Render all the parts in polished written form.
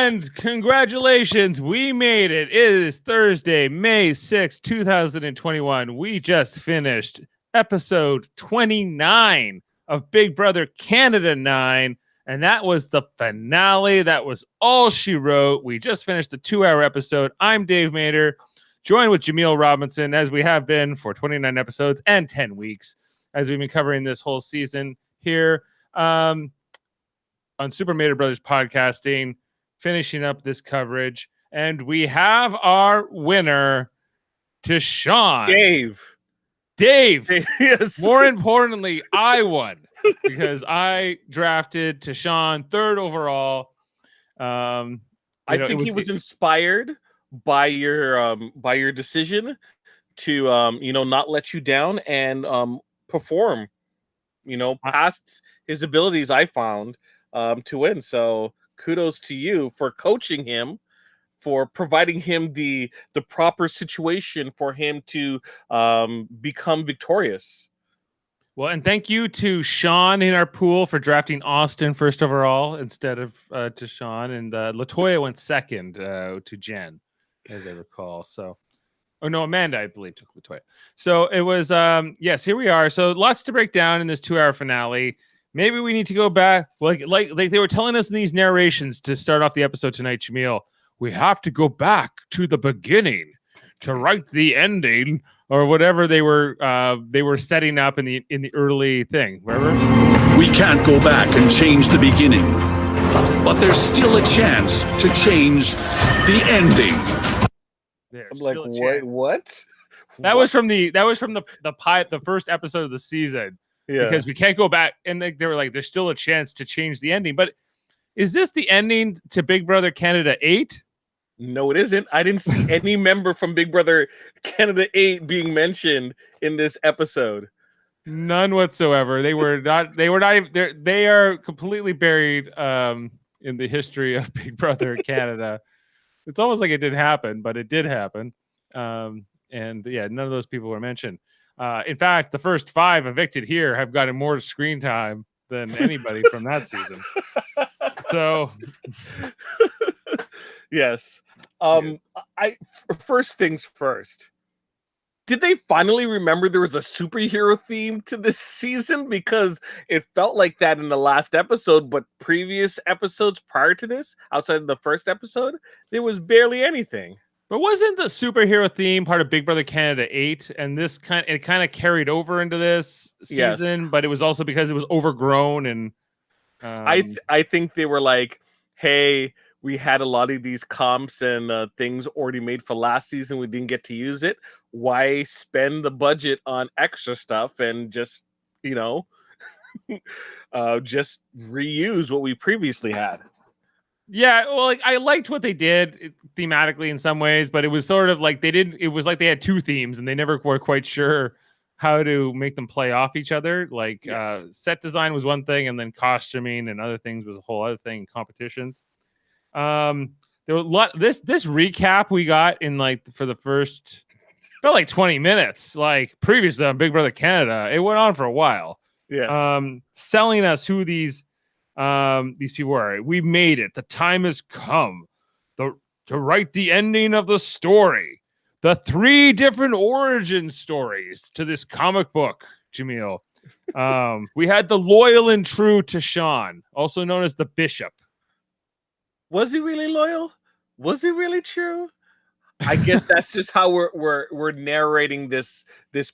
And congratulations, we made it. It is Thursday, May 6th, 2021. We just finished episode 29 of Big Brother Canada 9, and that was the finale. That was all she wrote. We just finished the 2-hour episode. I'm Dave Mader, joined with Jaemeel Robinson, as we have been for 29 episodes and 10 weeks, as we've been covering this whole season here on Super Mader Brothers Podcasting, finishing up this coverage. And we have our winner, Sean. Dave. Yes. More importantly, I won because I drafted Sean third overall. I think he was inspired by your decision to not let you down and perform, past his abilities, I found, to win. So kudos to you for coaching him, for providing him the proper situation for him to become victorious. Well, and thank you to Sean in our pool for drafting Austin first overall instead of to Sean. And Latoya went second to Jen, as I recall. So, oh no, Amanda, I believe, took Latoya. So it was, yes, here we are. So lots to break down in this 2-hour finale. Maybe we need to go back, like they were telling us in these narrations to start off the episode tonight, Jaemeel. We have to go back to the beginning to write the ending, or whatever they were setting up in the early thing. Remember? We can't go back and change the beginning, but there's still a chance to change the ending. I'm like, what? That was from the first episode of the season. Yeah. Because we can't go back, and they were like, there's still a chance to change the ending. But is this the ending to Big Brother Canada 8? No, it isn't. I didn't see any member from Big Brother Canada 8 being mentioned in this episode. None whatsoever. They were not even there. They are completely buried in the history of Big Brother Canada. It's almost like it didn't happen, but it did happen. And yeah, none of those people were mentioned. In fact, the first 5 evicted here have gotten more screen time than anybody from that season. So, yes. First things first. Did they finally remember there was a superhero theme to this season? Because it felt like that in the last episode, but previous episodes prior to this, outside of the first episode, there was barely anything. But wasn't the superhero theme part of Big Brother Canada 8? And this kind of carried over into this season, yes. But it was also because it was overgrown. And I think they were like, hey, we had a lot of these comps and things already made for last season. We didn't get to use it. Why spend the budget on extra stuff and just, just reuse what we previously had? Yeah, well, I liked what they did thematically in some ways, but it was sort of like it was like they had 2 themes and they never were quite sure how to make them play off each other. Like, yes. Set design was one thing, and then costuming and other things was a whole other thing. Competitions. There was this recap we got in for the first felt like 20 minutes. Like previously on Big Brother Canada, it went on for a while. Yes. Selling us who these people are. We made it. The time has come to write the ending of the story. The 3 different origin stories to this comic book, Jaemeel. We had the loyal and true Sean, also known as the Bishop. Was he really loyal? Was he really true? I guess that's just how we're narrating this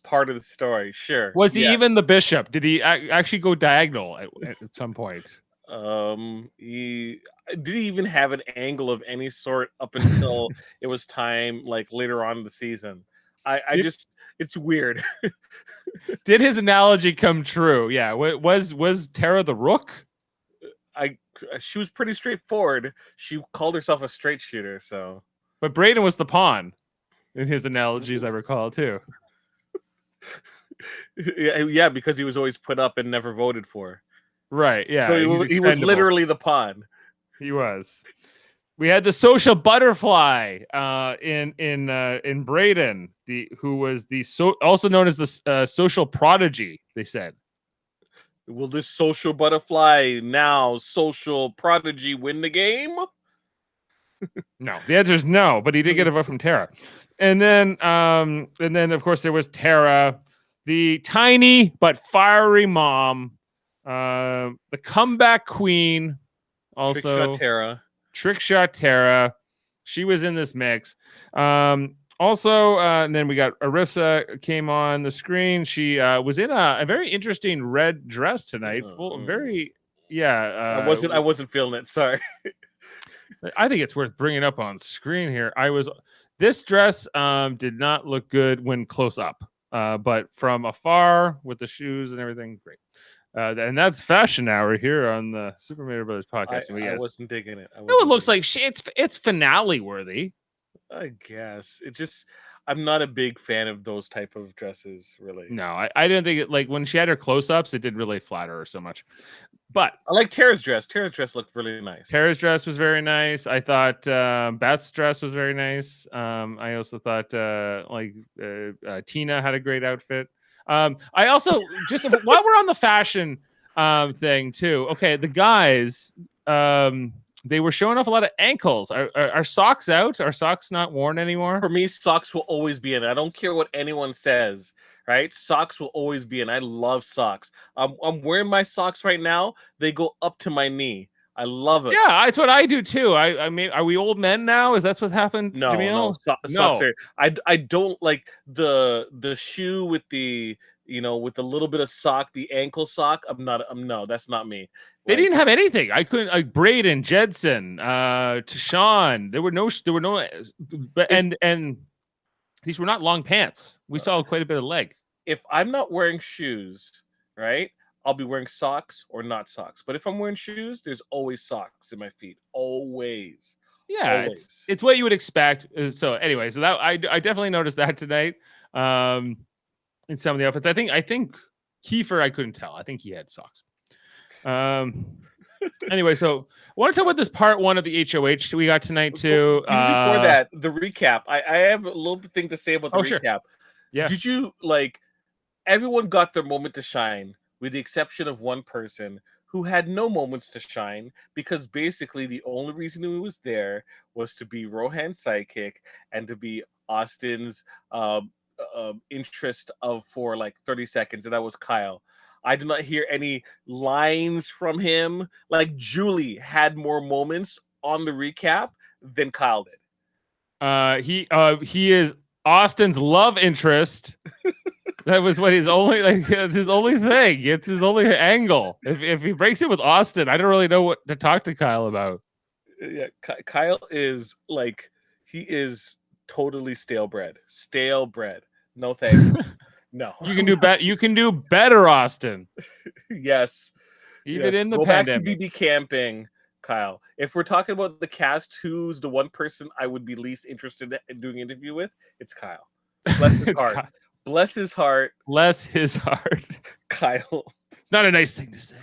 part of the story. Sure. Was he even the Bishop? Did he actually go diagonal at some point? Did he even have an angle of any sort up until it was time, like later on in the season? It's weird. Did his analogy come true? Yeah. Was Tara the Rook? She was pretty straightforward. She called herself a straight shooter, so. But Brayden was the pawn in his analogies, I recall too. Yeah, because he was always put up and never voted for. Right. Yeah. So he was literally the pawn. He was. We had the social butterfly in Brayden, who was also known as the social prodigy. They said. Will this social butterfly, now social prodigy, win the game? No, the answer is no, but he did get a vote from Tara. And then of course there was Tara, the tiny but fiery mom, the comeback queen, also Trick Shot Tara. She was in this mix. Also, and then we got Arissa came on the screen. She was in a very interesting red dress tonight. I wasn't feeling it. Sorry. I think it's worth bringing up on screen here. This dress did not look good when close up, but from afar with the shoes and everything, great. And that's Fashion Hour here on the Super Mario Brothers podcast. I wasn't digging it. It looks like it's finale worthy. I guess I'm not a big fan of those type of dresses, really. No, I didn't think it, like when she had her close-ups, it didn't really flatter her so much. But I like Tara's dress. Tara's dress looked really nice. Tara's dress was very nice. I thought Beth's dress was very nice. I also thought Tina had a great outfit. I also just while we're on the fashion thing too. Okay, the guys they were showing off a lot of ankles. Are socks out? Are socks not worn anymore? For me, socks will always be in. I don't care what anyone says. Right? Socks will always be in. I love socks. I'm wearing my socks right now. They go up to my knee. I love it. Yeah, that's what I do too. I mean, are we old men now? Is that what happened? No, Jaemeel? Socks are. I don't like the shoe with the with a little bit of sock, the ankle sock. No, that's not me. They didn't have anything. I couldn't. Like Braden, Jedson, Tashawn. There were no. And these were not long pants. We saw quite a bit of leg. If I'm not wearing shoes, right, I'll be wearing socks or not socks. But if I'm wearing shoes, there's always socks in my feet. Always. Yeah, always. It's what you would expect. So anyway, so that I definitely noticed that tonight. In some of the outfits, I think Kiefer, I couldn't tell. I think he had socks. Anyway, so I want to talk about this part one of the HOH we got tonight too. Before that, the recap. I have a little thing to say about the recap. Sure. Yeah. Did you everyone got their moment to shine, with the exception of one person who had no moments to shine, because basically the only reason he was there was to be Rohan's sidekick and to be Austin's interest for 30 seconds, and that was Kyle. I did not hear any lines from him. Like Julie had more moments on the recap than Kyle did. He is Austin's love interest. That was what his only his only thing. It's his only angle. If he breaks it with Austin, I don't really know what to talk to Kyle about. Yeah, Kyle is he is totally stale bread. Stale bread. No thank you. No. You can do better. You can do better, Austin. Yes. Even in the Go pandemic. back to BB camping, Kyle. If we're talking about the cast, who's the one person I would be least interested in doing an interview with? It's Kyle. Bless his heart. Bless his heart. Bless his heart. Kyle. It's not a nice thing to say.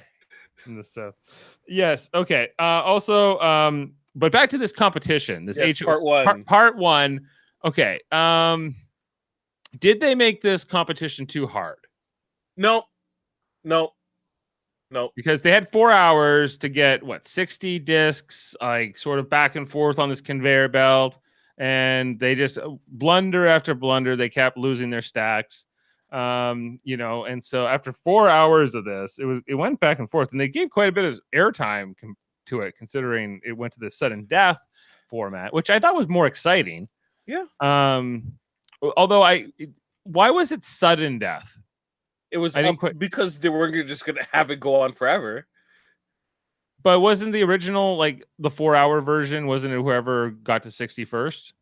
In the South. Yes. Okay. Also, but back to this competition. This part one. Part one. Okay. Did they make this competition too hard? No. Because they had 4 hours to get 60 discs, sort of back and forth on this conveyor belt, and they just blunder after blunder. They kept losing their stacks, and so after 4 hours of this, it went back and forth, and they gave quite a bit of airtime to it, considering it went to the sudden death format, which I thought was more exciting. Yeah. Although why was it sudden death? It was because they weren't just going to have it go on forever. But wasn't the original the 4 hour version? Wasn't it whoever got to 60 first?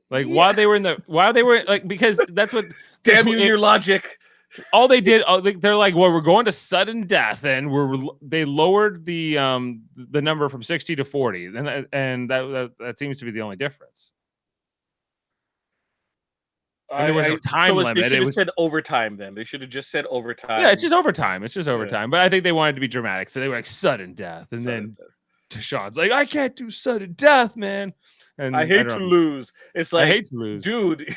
While they were because that's what. Damn you, your logic. All they did, they're like, well, we're going to sudden death, and they lowered the number from 60 to 40, and that seems to be the only difference. And there was no time limit. They should have said overtime. Then they should have just said overtime. Yeah, it's just overtime. Yeah. But I think they wanted to be dramatic, so they were sudden death, and then Tashawn's like, I can't do sudden death, man. And I hate to lose. It's like, I hate to lose, dude.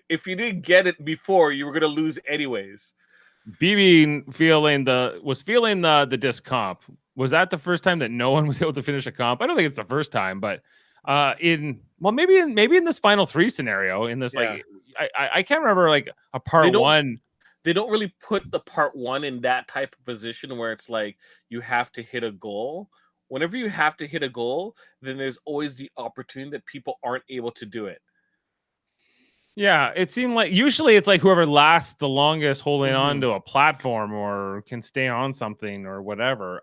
If you didn't get it before, you were gonna lose anyways. BB was feeling the disc comp was that the first time that no one was able to finish a comp? I don't think it's the first time, but maybe in this final 3 scenario, in this like I can't remember like a part 1. They don't really put the part 1 in that type of position where it's like you have to hit a goal. Whenever you have to hit a goal, then there's always the opportunity that people aren't able to do it. Yeah, it seemed like usually it's like whoever lasts the longest holding on to a platform or can stay on something or whatever.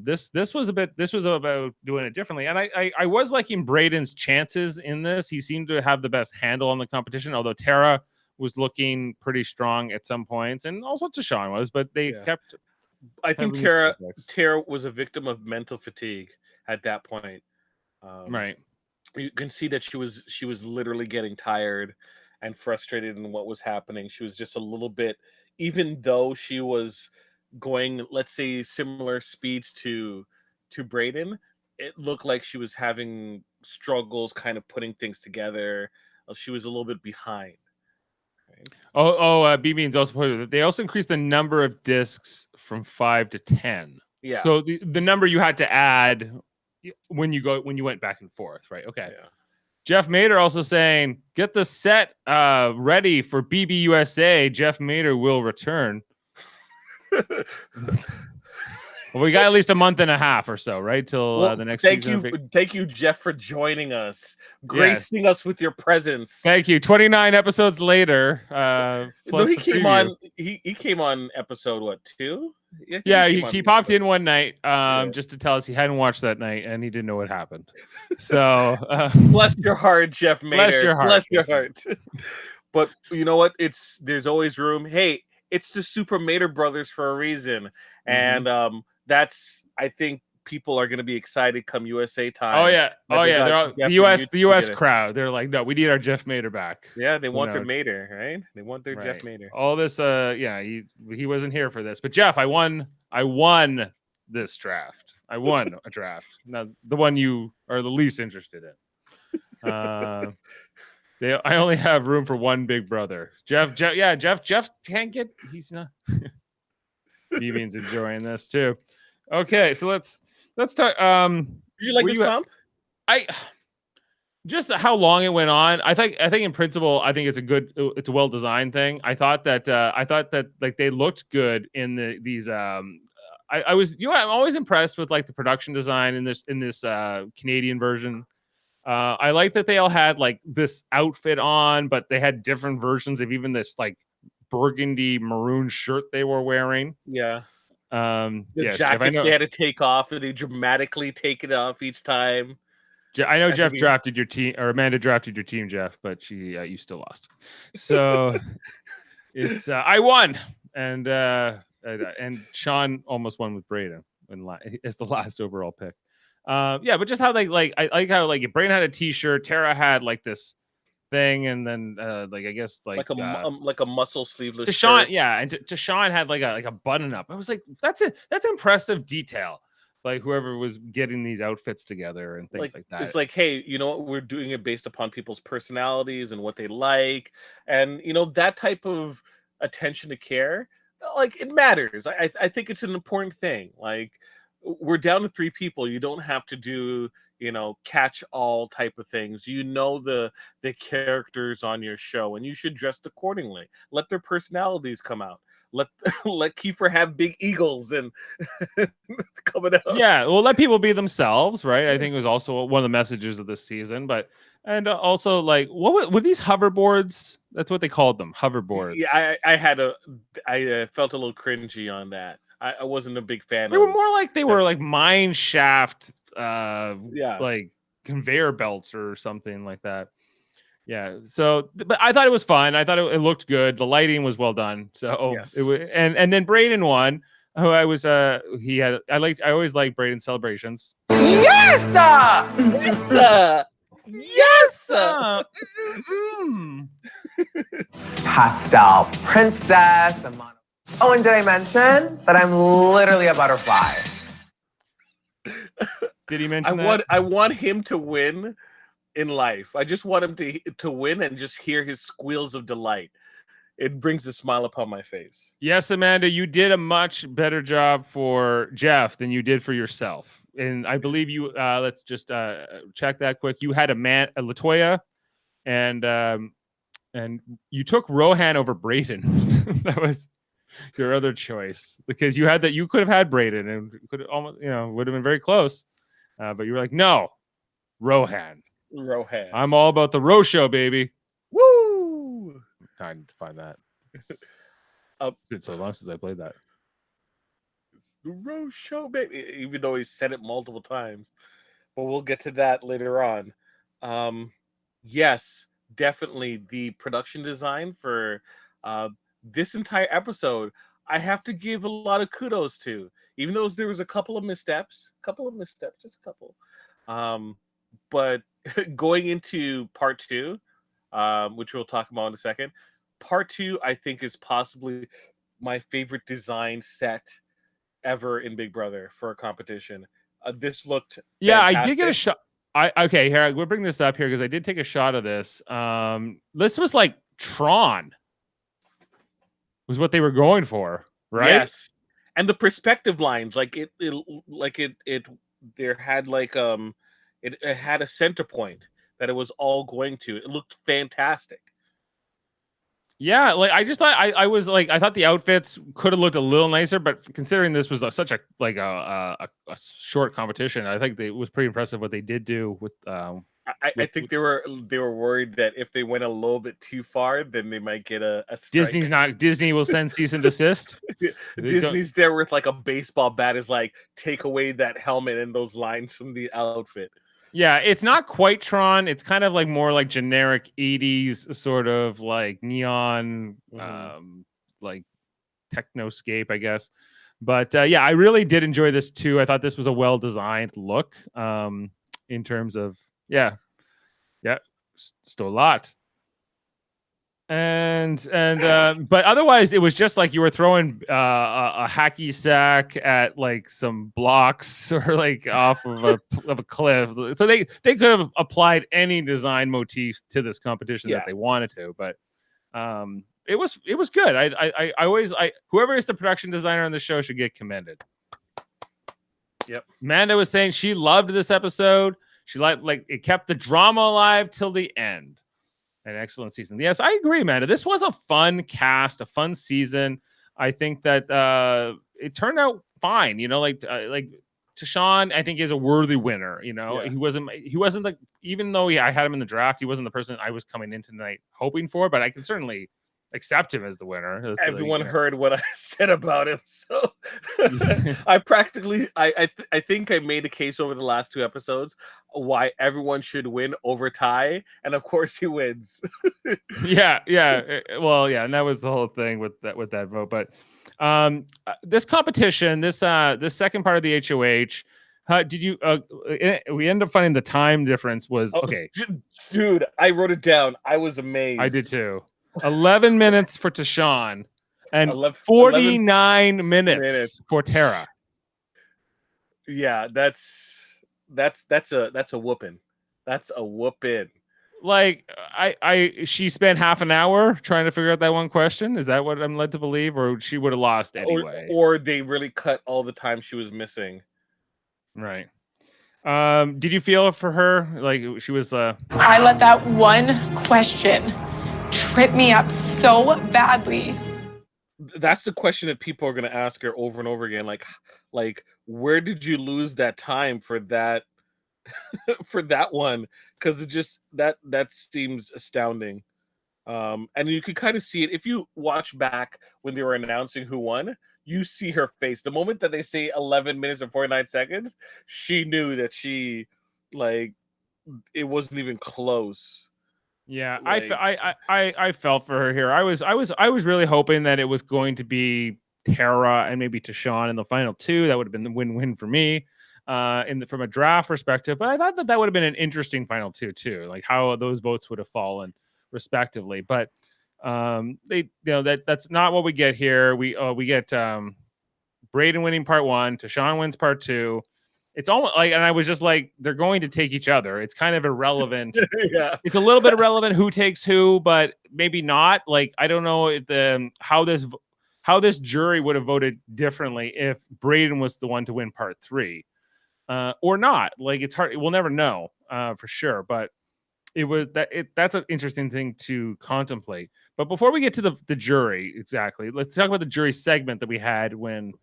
This was about doing it differently, and I was liking Braden's chances in this. He seemed to have the best handle on the competition, although Tara was looking pretty strong at some points, and also Tashawn was, but they kept. I think Tara was a victim of mental fatigue at that point. Right, you can see that she was literally getting tired and frustrated in what was happening. She was just a little bit, even though she was going, let's say, similar speeds to Braden, it looked like she was having struggles kind of putting things together. She was a little bit behind. Right? B-Beans also put it. They also increased the number of discs from 5 to 10. Yeah. So the number you had to add when you went back and forth, right? Okay. Yeah. Jeff Mader also saying, get the set ready for BBUSA. Jeff Mader will return. Well, we got at least a month and a half or so, right? Till the next season. Thank you, Jeff, for joining us, gracing us with your presence. Thank you. 29 episodes later. He came on. He came on episode what, 2? Yeah, he popped in one night just to tell us he hadn't watched that night and he didn't know what happened. So bless your heart, Jeff Mader. Bless your heart. But you know what? There's always room. Hey, it's the Super Mader brothers for a reason, and that's, I think people are going to be excited come USA time. Oh yeah, the US crowd. They're like, no, we need our Jeff Mader back. Yeah, they want their Mader, right? They want their Jeff Mader. All this, he wasn't here for this, but Jeff, I won this draft. I won a draft. Now the one you are the least interested in. I only have room for one big brother. Jeff can't get. He's not. B-Bean's enjoying this too. Okay, so let's talk. Did you like this comp? Just how long it went on. I think in principle, I think it's a well designed thing. I thought that like they looked good in these. I'm always impressed with like the production design in this Canadian version. I like that they all had like this outfit on, but they had different versions of even this like burgundy maroon shirt they were wearing. Yeah. Jackets they had to take off, and they dramatically take it off each time. I know Jeff drafted your team, or Amanda drafted your team, Jeff, but you still lost. So it's I won, and Sean almost won with Braden as the last overall pick. But just how they like, I like how like Braden had a T-shirt, Tara had like this thing, and then like I guess like a muscle sleeveless shirt. And Tashawn had like a button up. I was like, that's impressive detail. Like whoever was getting these outfits together and things like that. It's like, hey, you know what? We're doing it based upon people's personalities and what they like, and you know that type of attention to care, like it matters. I think it's an important thing. Like we're down to 3 people. You don't have to do, you know, catch all type of things. You know the characters on your show, and you should dress accordingly. Let their personalities come out. Let Kiefer have big eagles and coming out. Yeah, well, let people be themselves, right? I think it was also one of the messages of this season. But and also like what were these hoverboards? That's what they called them, hoverboards. Yeah, I felt a little cringy on that. I wasn't a big fan. They were more like they were like mine shaft, like conveyor belts or something like that. Yeah. So, but I thought it was fun. I thought it looked good. The lighting was well done. So yes. It was, and then Braden won. Who I was I always like Braden celebrations. Yes, sir. Yes, sir. Yes, sir. Pastel princess. Oh, and did I mention that I'm literally a butterfly? Did he mention that? I want him to win in life. I just want him to win and just hear his squeals of delight. it brings a smile upon my face. Yes, Amanda, you did a much better job for Jeff than you did for yourself. And I believe you, let's just check that quick. You had a Latoya, and you took Rohan over Brayden. That was your other choice, because you could have had Brayden and could almost, would have been very close. But you were like, no, Rohan. I'm all about the Ro show, baby. Woo! Time to find that. It's been so long since I played that. It's the Ro show, baby. Even though he said it multiple times, but we'll get to that later on. Yes, definitely the production design for this entire episode, I have to give a lot of kudos to. Even though there was a couple of missteps, just a couple. But going into part 2, which we'll talk about in a second. Part 2, I think, is possibly my favorite design set ever in Big Brother for a competition. This looked fantastic. I did get a shot. Okay, here we'll bring this up here because I did take a shot of this. This was like Tron, was what they were going for, right? Yes, and the perspective lines, there had it had a center point that it was all going to. It looked fantastic. Yeah, like I just thought I thought the outfits could have looked a little nicer, but considering this was such a short competition, I think it was pretty impressive what they did do with. I think they were worried that if they went a little bit too far, then they might get a strike. Disney will send cease and desist. Disney's there with like a baseball bat, is like, take away that helmet and those lines from the outfit. Yeah, it's not quite Tron. It's kind of like more like generic 80s sort of like neon, like technoscape, I guess. But yeah, I really did enjoy this too. I thought this was a well-designed look in terms of, still a lot. But otherwise it was just like you were throwing a hacky sack at like some blocks or like off of a cliff. So they could have applied any design motif to this competition that they wanted to, but it was good. I always whoever is the production designer on the show should get commended. Yep. Amanda was saying she loved this episode. She like it kept the drama alive till the end. An excellent season. Yes, I agree, Amanda. This was a fun cast, a fun season. I think that it turned out fine. Like Tashawn, I think is a worthy winner. He wasn't like, even though I had him in the draft, he wasn't the person I was coming in tonight hoping for. But I can certainly accept him as the winner. Everyone heard what I said about him, so I think I made a case over the last 2 episodes why everyone should win over Ty, and of course he wins. yeah. Well, yeah, and that was the whole thing with that vote. But this competition, this second part of the HOH, did you? We ended up finding the time difference was okay. Dude, I wrote it down. I was amazed. I did too. 11 minutes for Tashawn and 49 minutes for Tara. Yeah, that's a whooping. That's a whooping. Like she spent half an hour trying to figure out that one question. Is that what I'm led to believe, or she would have lost anyway? Or they really cut all the time she was missing. Right. Did you feel for her? Like she was I let that one question trip me up so badly. That's the question that people are going to ask her over and over again. Like, where did you lose that time for that, for that one? Because it just, that seems astounding. And you could kind of see it if you watch back when they were announcing who won. You see her face. The moment that they say 11 minutes and 49 seconds, she knew that it wasn't even close. Yeah, I felt for her here. I was really hoping that it was going to be Tara and maybe Tashawn in the final 2. That would have been the win-win for me, from a draft perspective. But I thought that would have been an interesting final 2 too, like how those votes would have fallen respectively. But that's not what we get here. We get Brayden winning part 1, Tashawn wins part 2. It's almost like, and I was just like, they're going to take each other. It's kind of irrelevant. Yeah, it's a little bit irrelevant who takes who, but maybe not. Like, I don't know if how this jury would have voted differently if Braden was the one to win part 3, or not. Like, it's hard. We'll never know for sure. But that's an interesting thing to contemplate. But before we get to the jury, exactly, let's talk about the jury segment that we had when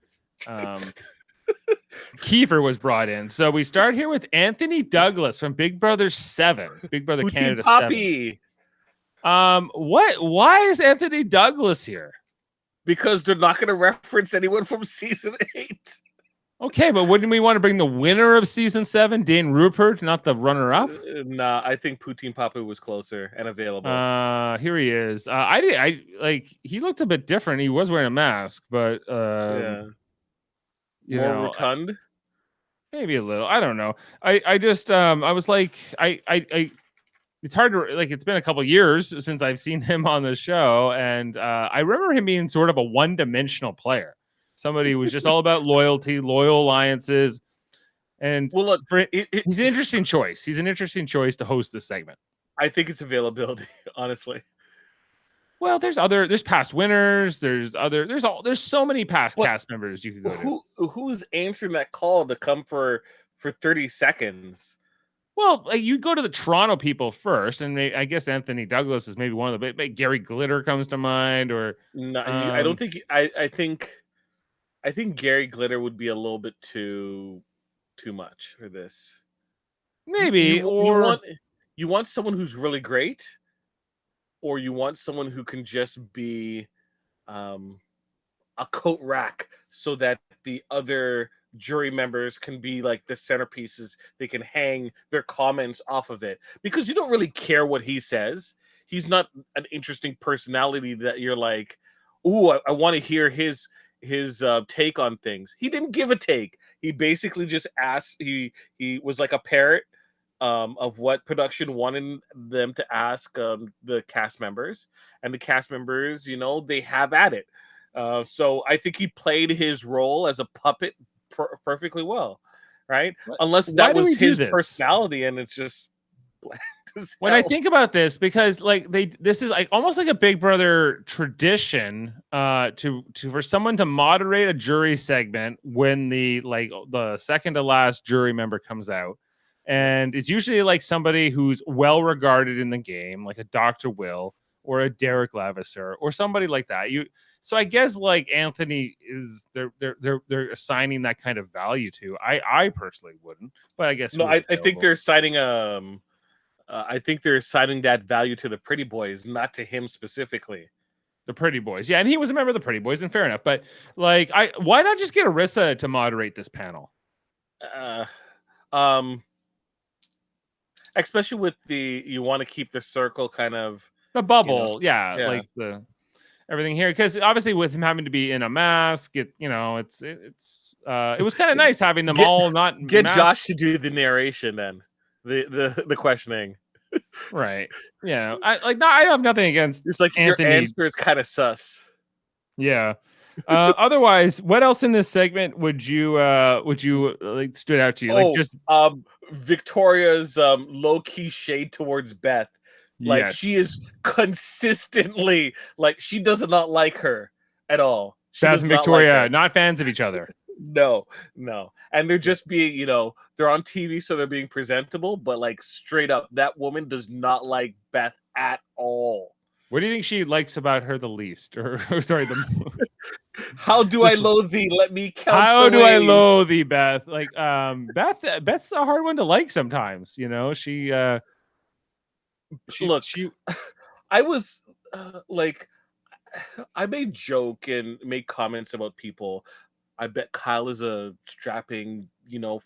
Kiefer was brought in. So we start here with Anthony Douglas from Big Brother 7, Big Brother Canada 7. Why is Anthony Douglas here? Because they're not going to reference anyone from season 8. Okay, but wouldn't we want to bring the winner of season 7, Dane Rupert, not the runner-up? Nah, I think Poutine Papu was closer and available. Here he is. He looked a bit different. He was wearing a mask, but more rotund. Maybe a little. I don't know. I just I was like it's hard to like. It's been a couple years since I've seen him on the show, and I remember him being sort of a one-dimensional player. Somebody who was just all about loyalty, loyal alliances, and well, look, he's an interesting choice. He's an interesting choice to host this segment. I think it's availability, honestly. Well, there's past winners. There's so many past cast members you could go to. Who's answering that call to come for 30 seconds? Well, you go to the Toronto people first, and I guess Anthony Douglas is maybe one of the. Gary Glitter comes to mind, or no, I don't think. I think Gary Glitter would be a little bit too much for this. Maybe, you want someone who's really great, or you want someone who can just be a coat rack so that the other jury members can be like the centerpieces. They can hang their comments off of it because you don't really care what he says. He's not an interesting personality that you're like, ooh, I want to hear his take on things. He didn't give a take. He basically just asked. He was like a parrot of what production wanted them to ask the cast members, and the cast members, they have at it. So I think he played his role as a puppet perfectly well, right? Unless that was his personality, and it's just. When I think about this, because this is like almost like a Big Brother tradition for someone to moderate a jury segment when the second to last jury member comes out, and it's usually like somebody who's well regarded in the game, like a Dr. Will or a Derek Levasseur or somebody like that. So I guess like Anthony is they're assigning that kind of value to. I personally wouldn't, but I guess no. I think they're assigning I think they're assigning that value to the Pretty Boys, not to him specifically. The Pretty Boys, yeah, and he was a member of the Pretty Boys, and fair enough. But why not just get Arissa to moderate this panel? Especially with you want to keep the circle kind of the bubble, like the everything here, because obviously with him having to be in a mask, it was kind of nice having them all not get masked. Josh to do the narration then. The questioning, right? Yeah, I have nothing against. It's like Anthony. Your answer is kind of sus. Yeah. Otherwise, what else in this segment would you like stood out to you? Victoria's low key shade towards Beth. Like she is consistently like she does not like her at all. Beth and Victoria not fans of each other. No, and they're just being, they're on TV, so they're being presentable, but like straight up, that woman does not like Beth at all. What do you think she likes about her the least? Or sorry, how do I loathe thee? Let me count. How do I loathe thee, Beth? Like, Beth's a hard one to like sometimes. I was I made joke and made comments about people. I bet Kyle is a strapping,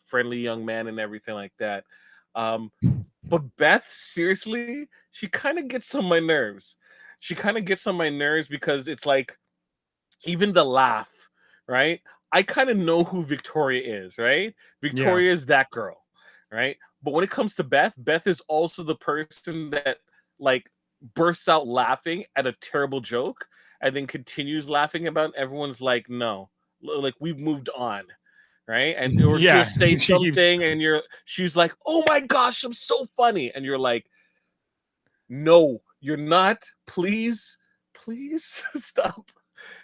friendly young man and everything like that. But Beth, seriously, she kind of gets on my nerves. Because it's like, even the laugh, right? I kind of know who Victoria is, right? Victoria is that girl, right? But when it comes to Beth is also the person that like bursts out laughing at a terrible joke and then continues laughing about it. Everyone's like, no. Like we've moved on, right? And or she'll say something, and she's like, "Oh my gosh, I'm so funny," and you're like, "No, you're not. Please stop."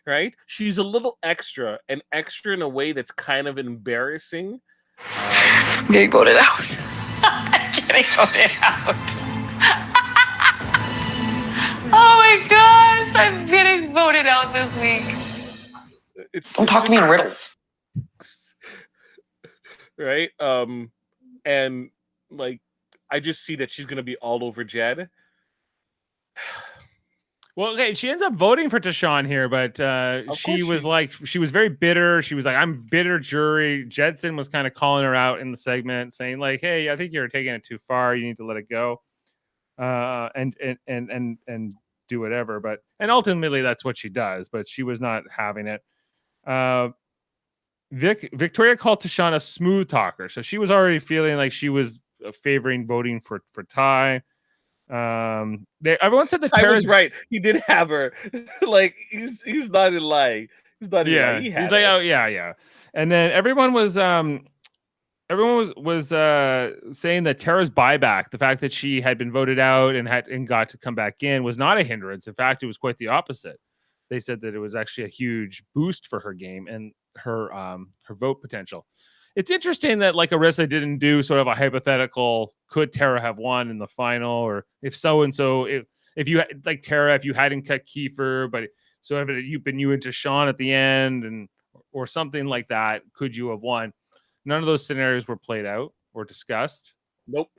Right? She's a little extra, and extra in a way that's kind of embarrassing. I'm getting voted out. I'm getting voted out. Oh my gosh, I'm getting voted out this week. Don't talk to me in riddles. Right? And like, I just see that she's gonna be all over Jed. Well, okay, she ends up voting for Tashawn here, but she was very bitter. She was like, "I'm bitter jury." Jedson was kind of calling her out in the segment, saying like, "Hey, I think you're taking it too far. You need to let it go, and do whatever." But ultimately, that's what she does. But she was not having it. Victoria called Tashawn a smooth talker, so she was already feeling like she was favoring voting for Ty. Everyone said that Ty was right. He did have her. Like he's not in lying. He's not in lying. He's like, "Oh yeah." And then everyone was saying that Tara's buyback, the fact that she had been voted out and got to come back in, was not a hindrance. In fact, it was quite the opposite. They said that it was actually a huge boost for her game and her vote potential. It's interesting that like Arisa didn't do sort of a hypothetical, could Tara have won in the final, or if so-and-so, if you like Tara, if you hadn't cut Kiefer, but so if you've been you into Sean at the end and or something like that, could you have won? None of those scenarios were played out or discussed. Nope.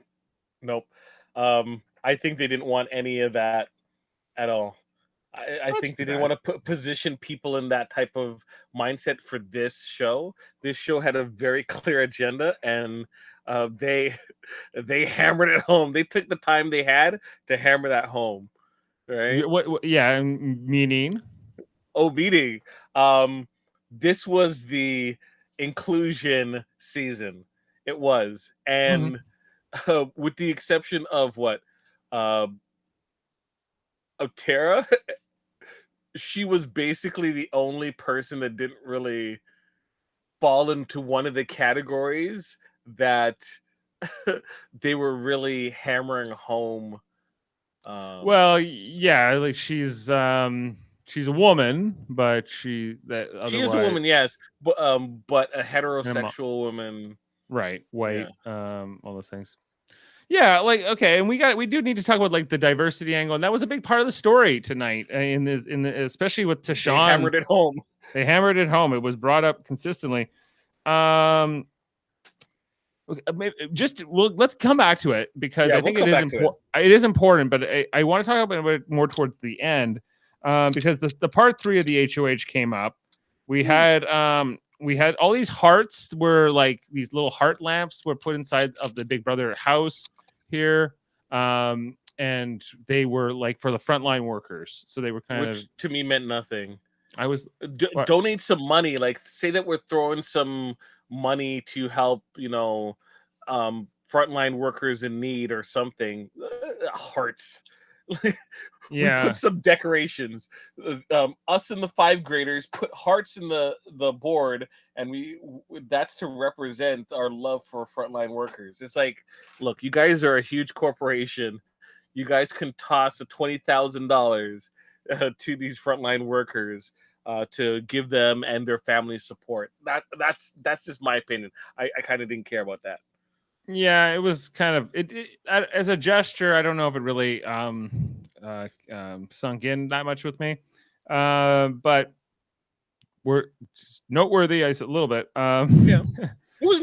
I think they didn't want any of that at all. I think they didn't want to position people in that type of mindset for this show. This show had a very clear agenda, and they hammered it home. They took the time they had to hammer that home. Right? What yeah, meaning? Oh, meaning. This was the inclusion season. It was, and with the exception of of Tara. She was basically the only person that didn't really fall into one of the categories that they were really hammering home. Well, yeah, like she's a woman, but she is a woman, yes, but a heterosexual woman, right? White, all those things. Yeah, like okay, and we do need to talk about like the diversity angle, and that was a big part of the story tonight. In the especially with Tashawn, they hammered it home. They hammered it home. It was brought up consistently. Let's come back to it because I think it is important. It is important, but I want to talk about it more towards the end because the part 3 of the HOH came up. We had all these hearts were like these little heart lamps were put inside of the Big Brother house here. And they were like for the frontline workers. So they were which to me meant nothing. I was donate some money, like say that we're throwing some money to help, frontline workers in need or something. Hearts. Yeah. We put some decorations. Us and the 5th graders put hearts in the board, and that's to represent our love for frontline workers. It's like, look, you guys are a huge corporation. You guys can toss a $20,000 to these frontline workers to give them and their family support. That's just my opinion. I kind of didn't care about that. Yeah, it was kind of it as a gesture. I don't know if it really sunk in that much with me, but we're just noteworthy. I said a little bit. Yeah, it was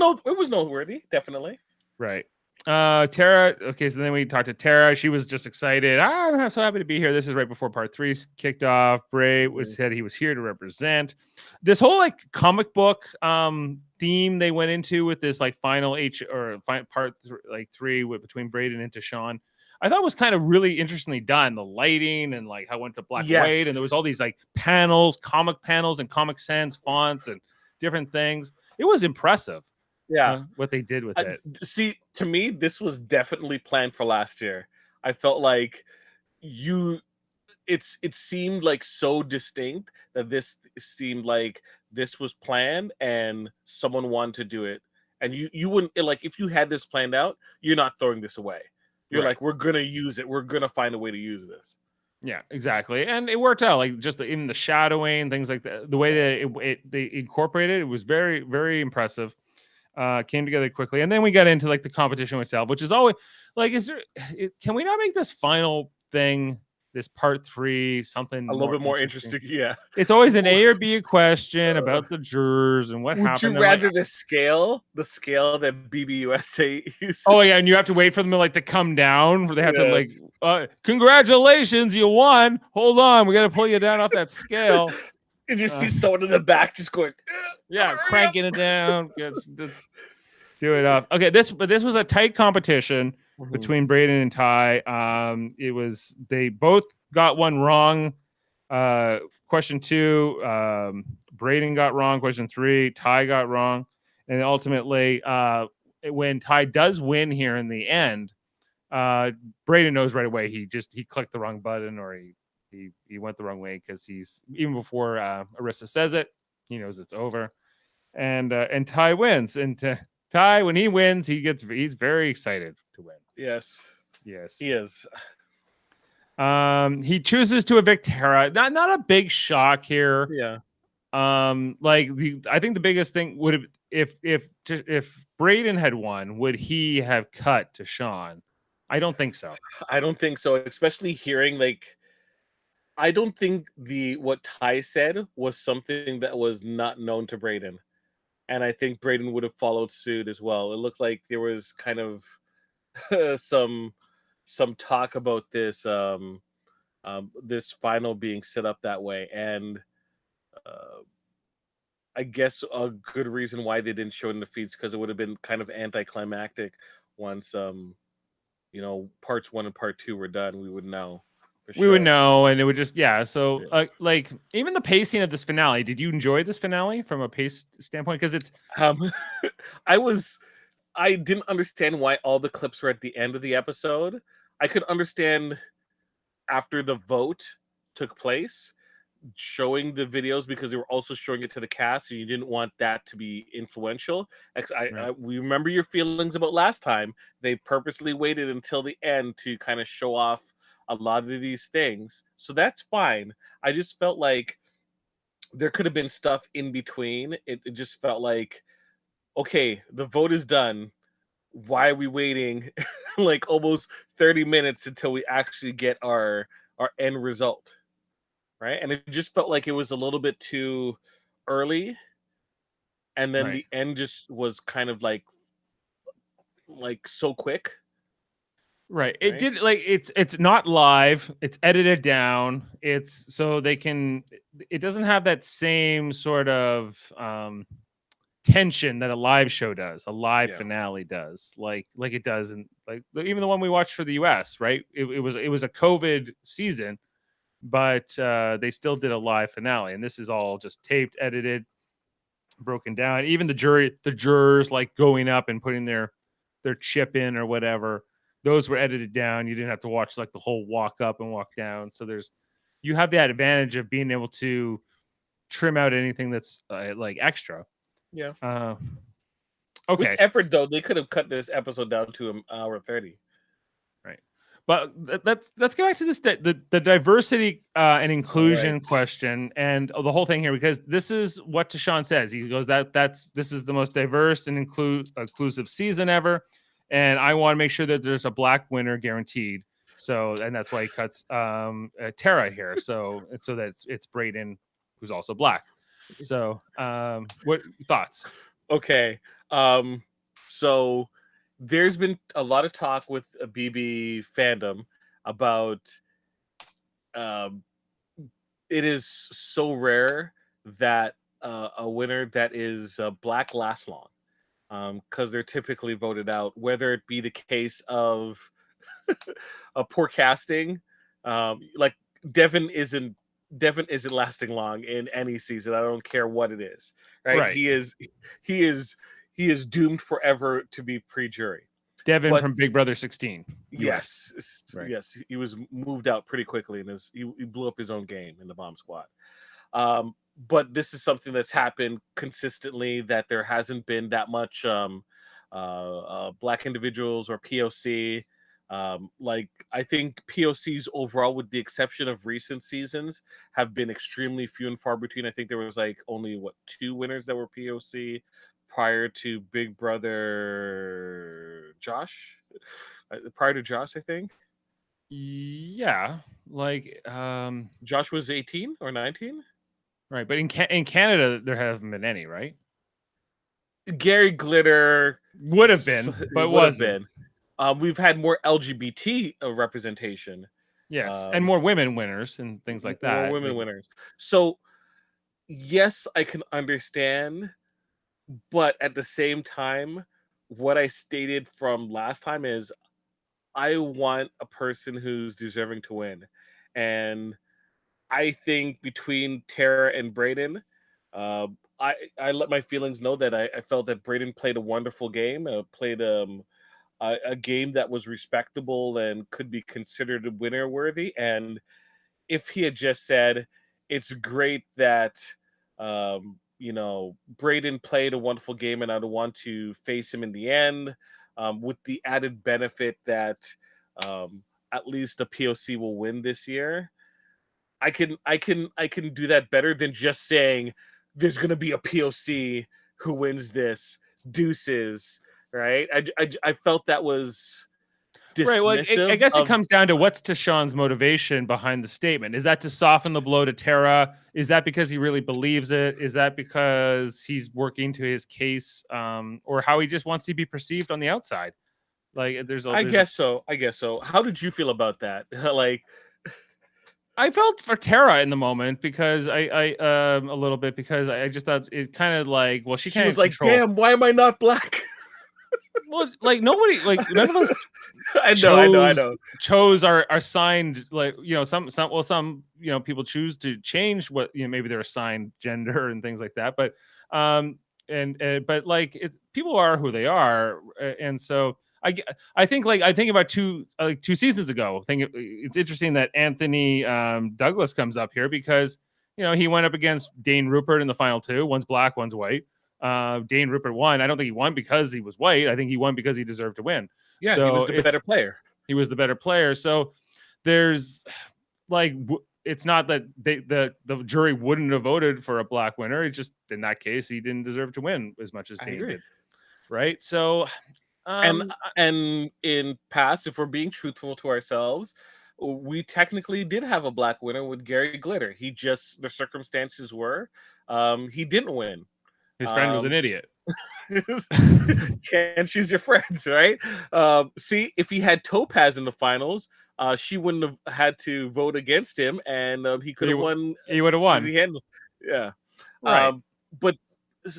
noteworthy, definitely. Right. Tara. Okay, so then we talked to Tara. She was just excited. I'm so happy to be here. This is right before part 3 kicked off. Bray said he was here to represent this whole like comic book theme they went into with this like final part 3 between Braden and Tashawn. I thought was kind of really interestingly done. The lighting and like how it went to black and white, and there was all these like comic panels and Comic Sans fonts and different things. It was impressive. Yeah, what they did with it. See, to me, this was definitely planned for last year. I felt like it seemed like so distinct that this seemed like this was planned and someone wanted to do it, and you wouldn't, like, if you had this planned out, you're not throwing this away. You're like, we're gonna use it. We're gonna find a way to use this. Yeah, exactly, and it worked out. Like just in the shadowing, things like that. The way that they incorporated it was very, very impressive. Came together quickly, and then we got into like the competition itself, which is always like, can we not make this final thing, this part 3, something a little bit more interesting? Yeah, it's always an A or B question about the jurors and what happened. Would you rather the scale that BBUSA uses? Oh yeah, and you have to wait for them to come down. They have to like, congratulations, you won. Hold on, we got to pull you down off that scale. You just see someone in the back just going, cranking it down. Let's do it up. Okay, this was a tight competition between Braden and Ty. They both got one wrong. Question 2, Braden got wrong. Question 3, Ty got wrong. And ultimately, when Ty does win here in the end, Braden knows right away he clicked the wrong button, or he went the wrong way, because he's, even before Arissa says it, he knows it's over. And Ty wins. And Ty, when he wins, he's very excited to win. Yes, he is. He chooses to evict Tara. Not a big shock here. Yeah. I think the biggest thing would have, if Braden had won, would he have cut to Sean? I don't think so. I don't think so, especially hearing I don't think what Ty said was something that was not known to Braden. And I think Braden would have followed suit as well. It looked like there was kind of some talk about this this final being set up that way, and I guess a good reason why they didn't show it in the feeds, because it would have been kind of anticlimactic once parts 1 and part 2 were done. We would know. We would know, and it would just So like, even the pacing of this finale. Did you enjoy this finale from a pace standpoint? Because it's I didn't understand why all the clips were at the end of the episode. I could understand after the vote took place, showing the videos, because they were also showing it to the cast, and you didn't want that to be influential. We remember your feelings about last time. They purposely waited until the end to kind of show off a lot of these things, so that's fine. I just felt like there could have been stuff in between. It just felt like, okay, the vote is done. Why are we waiting like almost 30 minutes until we actually get our end result? Right? And it just felt like it was a little bit too early. And then the end just was kind of like so quick. Right. It did, like, it's not live. It's edited down. It's so they can. It doesn't have that same sort of tension that a live show does. A live finale does, like it does, and like even the one we watched for the US. Right. It was a COVID season, but they still did a live finale, and this is all just taped, edited, broken down. Even the jurors like going up and putting their chip in or whatever. Those were edited down. You didn't have to watch like the whole walk up and walk down. So you have that advantage of being able to trim out anything that's like extra. Yeah. Okay. With effort though, they could have cut this episode down to an hour 30. Right. But let's get back to this the diversity and inclusion question and the whole thing here, because this is what Tashawn says. He goes this is the most diverse and inclusive season ever. And I want to make sure that there's a black winner guaranteed. So, and that's why he cuts Tara here. So that it's Braden, who's also black. So, what thoughts? Okay. So there's been a lot of talk with a BB fandom about it is so rare that a winner that is black lasts long. Because they're typically voted out, whether it be the case of a poor casting, like Devin isn't lasting long in any season. I don't care what it is, right? He is doomed forever to be pre-jury. Devin from Big Brother 16. Yes, yes, he was moved out pretty quickly, and he blew up his own game in the Bomb Squad. but this is something that's happened consistently, that there hasn't been that much Black individuals or POC. Like, I think POCs overall, with the exception of recent seasons, have been extremely few and far between. I think there was like only 2 winners that were POC prior to Big Brother Josh. Prior to Josh, I think. Yeah, like Josh was 18 or 19. Right, but in Canada there haven't been any, right? Gary Glitter would have been, but wasn't. We've had more LGBT representation. Yes, and more women winners and things like that. More women winners. So, yes, I can understand, but at the same time, what I stated from last time is I want a person who's deserving to win. And I think between Tara and Brayden, I let my feelings know that I felt that Brayden played a wonderful game, played a game that was respectable and could be considered winner worthy. And if he had just said, it's great that, Brayden played a wonderful game and I don't want to face him in the end, with the added benefit that at least a POC will win this year. I can do that better than just saying there's going to be a POC who wins this, deuces, right? I felt that was dismissive. Right. Well, I guess it comes down to what's Tashawn's motivation behind the statement. Is that to soften the blow to Tara? Is that because he really believes it? Is that because he's working to his case, or how he just wants to be perceived on the outside? Like, I guess so. How did you feel about that? Like, I felt for Tara in the moment because I a little bit, because I just thought it kind of like, well, she was like, damn, why am I not Black? Well, like nobody, like none of us I know chose our signed, like, some people choose to change what, maybe their assigned gender and things like that, but but like people are who they are, and so I think about two seasons ago. I think it's interesting that Anthony Douglas comes up here because he went up against Dane Rupert in the final 2. One's Black, one's white. Dane Rupert won. I don't think he won because he was white. I think he won because he deserved to win. Yeah, so he was the better player. He was the better player. So there's like, it's not that the jury wouldn't have voted for a Black winner. It just, in that case, he didn't deserve to win as much as Dane did. Right. So, and in past, if we're being truthful to ourselves, we technically did have a Black winner with Gary Glitter. He just, the circumstances were, he didn't win. His friend was an idiot. Can't choose your friends, right? See, if he had Topaz in the finals, she wouldn't have had to vote against him, and he could have won. He would have won. Yeah, right. But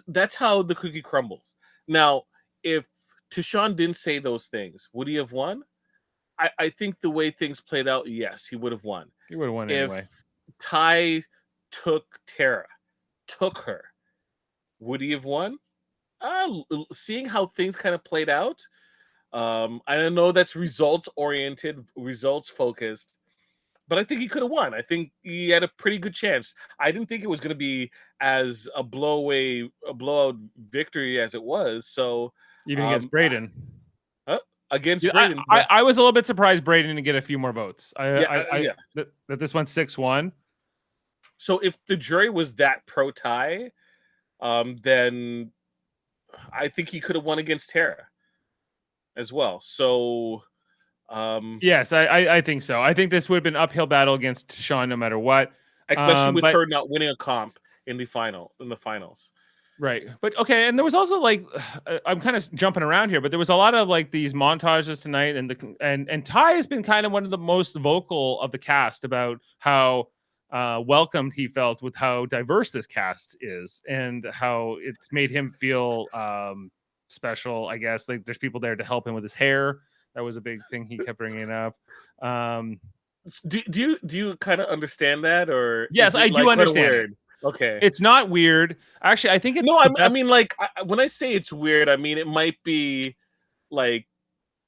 that's how the cookie crumbles. Now, if Tashawn didn't say those things, would he have won? I think the way things played out, yes, he would have won. He would have won anyway. If Ty took her, would he have won? Seeing how things kind of played out, I don't know, that's results oriented, results focused, but I think he could have won. I think he had a pretty good chance. I didn't think it was going to be as a blowout victory as it was. So even against Brayden, Brayden, I was a little bit surprised Brayden didn't get a few more votes. That this went 6-1. So if the jury was that pro Ty, then I think he could have won against Tara as well. So, yes, I think so. I think this would have been uphill battle against Tashawn no matter what, especially with her not winning a comp in the finals. Right, but okay, and there was also like, I'm kind of jumping around here, but there was a lot of like these montages tonight, and Ty has been kind of one of the most vocal of the cast about how welcomed he felt with how diverse this cast is and how it's made him feel special. I guess like there's people there to help him with his hair. That was a big thing he kept bringing up. Do you kind of understand that, or yes, I do understand it. Okay, it's not weird. Actually, I think it's I mean, like when I say it's weird, I mean it might be like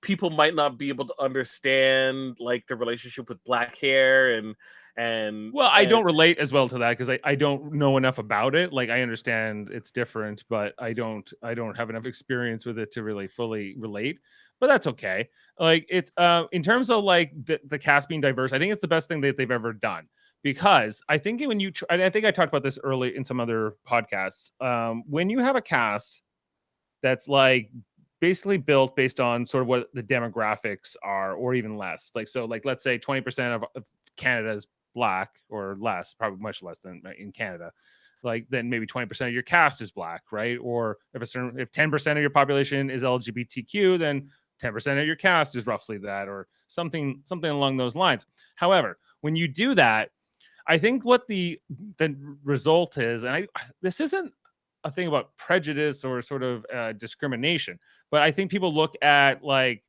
people might not be able to understand like the relationship with black hair and I don't relate as well to that because I don't know enough about it. Like I understand it's different, but I don't have enough experience with it to really fully relate. But that's okay. Like it's in terms of like the cast being diverse, I think it's the best thing that they've ever done. Because I think when you and I think I talked about this early in some other podcasts, when you have a cast that's like basically built based on sort of what the demographics are, or even less. Like so, like let's say 20% of Canada's black, or less, probably much less than in Canada. Like then maybe 20% of your cast is black, right? Or if 10% of your population is LGBTQ, then 10% of your cast is roughly that, or something along those lines. However, when you do that, I think what the result is, and this isn't a thing about prejudice or sort of discrimination, but I think people look at like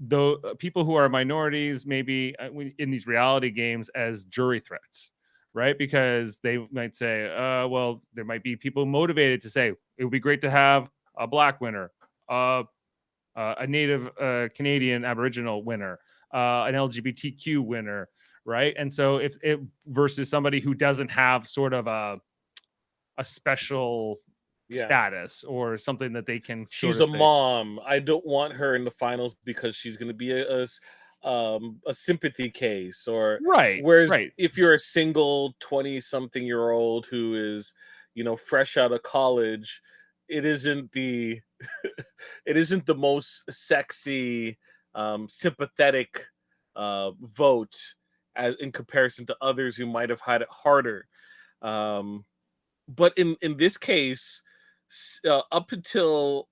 the people who are minorities maybe in these reality games as jury threats, right? Because they might say, well, there might be people motivated to say it would be great to have a black winner, a native Canadian Aboriginal winner, an LGBTQ winner, right? And so if it versus somebody who doesn't have sort of a special status or something that they can she's a mom, I don't want her in the finals because she's going to be a sympathy case, or whereas if you're a single 20-something-year-old who is, you know, fresh out of college, it isn't the it isn't the most sexy sympathetic vote in comparison to others who might have had it harder. But in this case, up until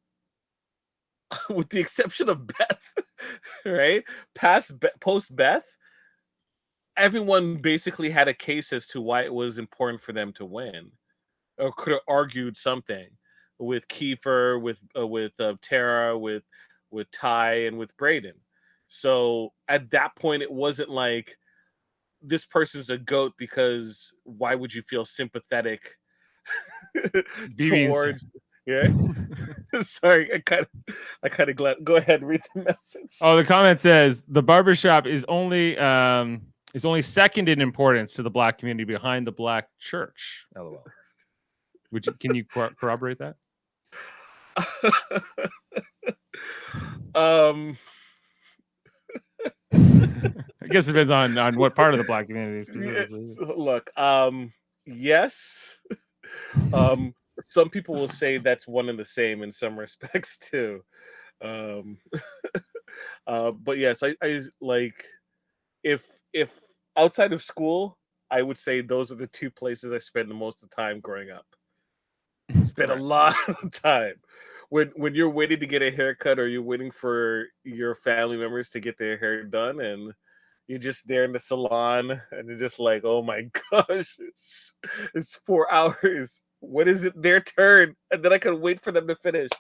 with the exception of Beth, right? Post Beth, everyone basically had a case as to why it was important for them to win, or could have argued something with Kiefer, with Tara, with Ty, and with Braden. So at that point, it wasn't like this person's a goat because why would you feel sympathetic towards? Yeah. Sorry, I kind of glad. Go ahead, read the message. Oh, the comment says the barbershop is only second in importance to the black community behind the black church. LOL. Can you corroborate that? I guess it depends on what part of the black community specifically. Look, yes. Some people will say that's one and the same in some respects too. But yes, I like if outside of school, I would say those are the two places I spend the most of the time growing up. Spend a lot of time when you're waiting to get a haircut, or you're waiting for your family members to get their hair done, and you're just there in the salon, and you're just like, oh my gosh, it's 4 hours. When is it their turn? And then I can wait for them to finish.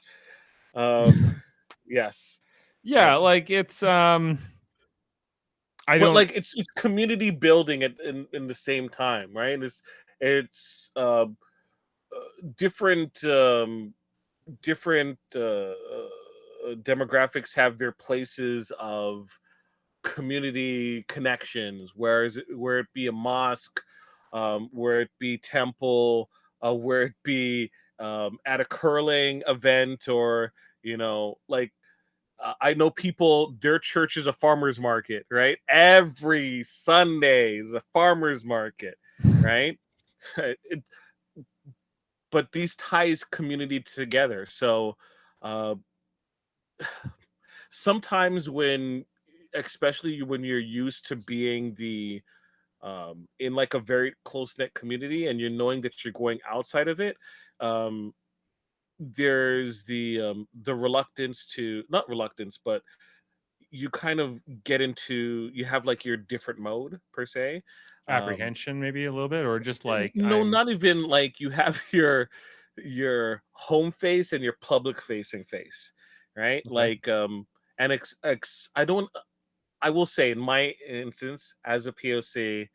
Yes. Yeah, like it's it's community building in the same time, right? It's different demographics have their places of community connections, where it be a mosque, where it be temple, where it be at a curling event, or you know, like I know people, their church is a farmer's market, right? Every Sunday is a farmer's market, right? But these ties community together. So sometimes especially when you're used to being the in like a very close-knit community, and you're knowing that you're going outside of it, there's the reluctance to, not reluctance, but you kind of get into, you have like your different mode per se, apprehension maybe a little bit, or just like not even like you have your home face and your public facing face, right? Okay. Like and I will say, in my instance as a POC,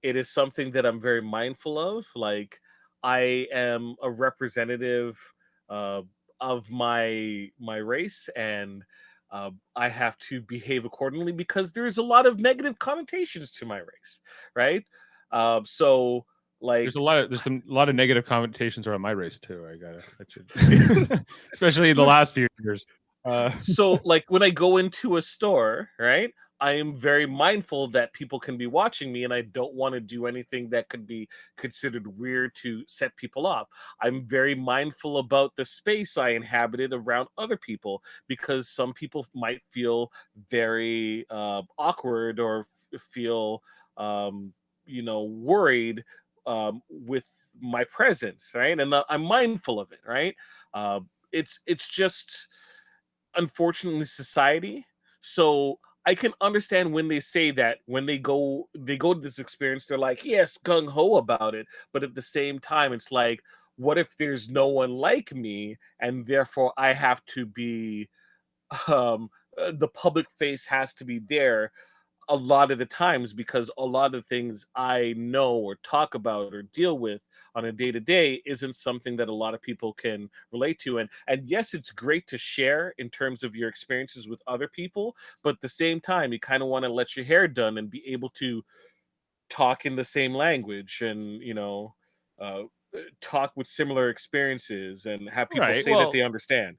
it is something that I'm very mindful of. Like I am a representative of my race, and I have to behave accordingly because there's a lot of negative connotations to my race, right? So like there's a lot of negative connotations around my race too. Especially in the last few years. So like when I go into a store, right? I am very mindful that people can be watching me, and I don't want to do anything that could be considered weird to set people off. I'm very mindful about the space I inhabited around other people, because some people might feel very awkward or feel, worried with my presence, right? And I'm mindful of it, right? It's just unfortunately society. So I can understand when they say that when they go to this experience, they're like, yes, gung ho about it. But at the same time, it's like, what if there's no one like me, and therefore I have to be, the public face has to be there a lot of the times, because a lot of things I know or talk about or deal with on a day-to-day isn't something that a lot of people can relate to. And yes, it's great to share in terms of your experiences with other people, but at the same time, you kind of want to let your hair done and be able to talk in the same language, and talk with similar experiences, and have people say that they understand.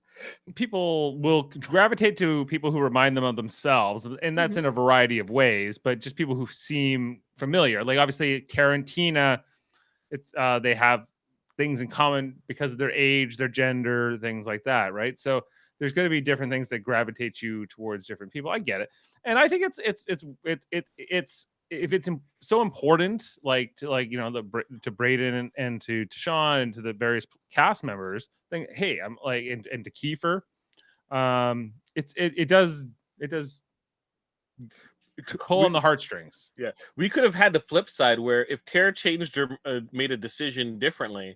People will gravitate to people who remind them of themselves, and that's in a variety of ways, but just people who seem familiar. Like obviously Tarantina, it's they have things in common because of their age, their gender, things like that, right? So there's going to be different things that gravitate you towards different people. I get it, and I think it's if it's so important, like to Braden and to Sean and to the various cast members, then hey, I'm like, and to Kiefer, it does pull on the heartstrings. Yeah, we could have had the flip side where if Tara changed or made a decision differently,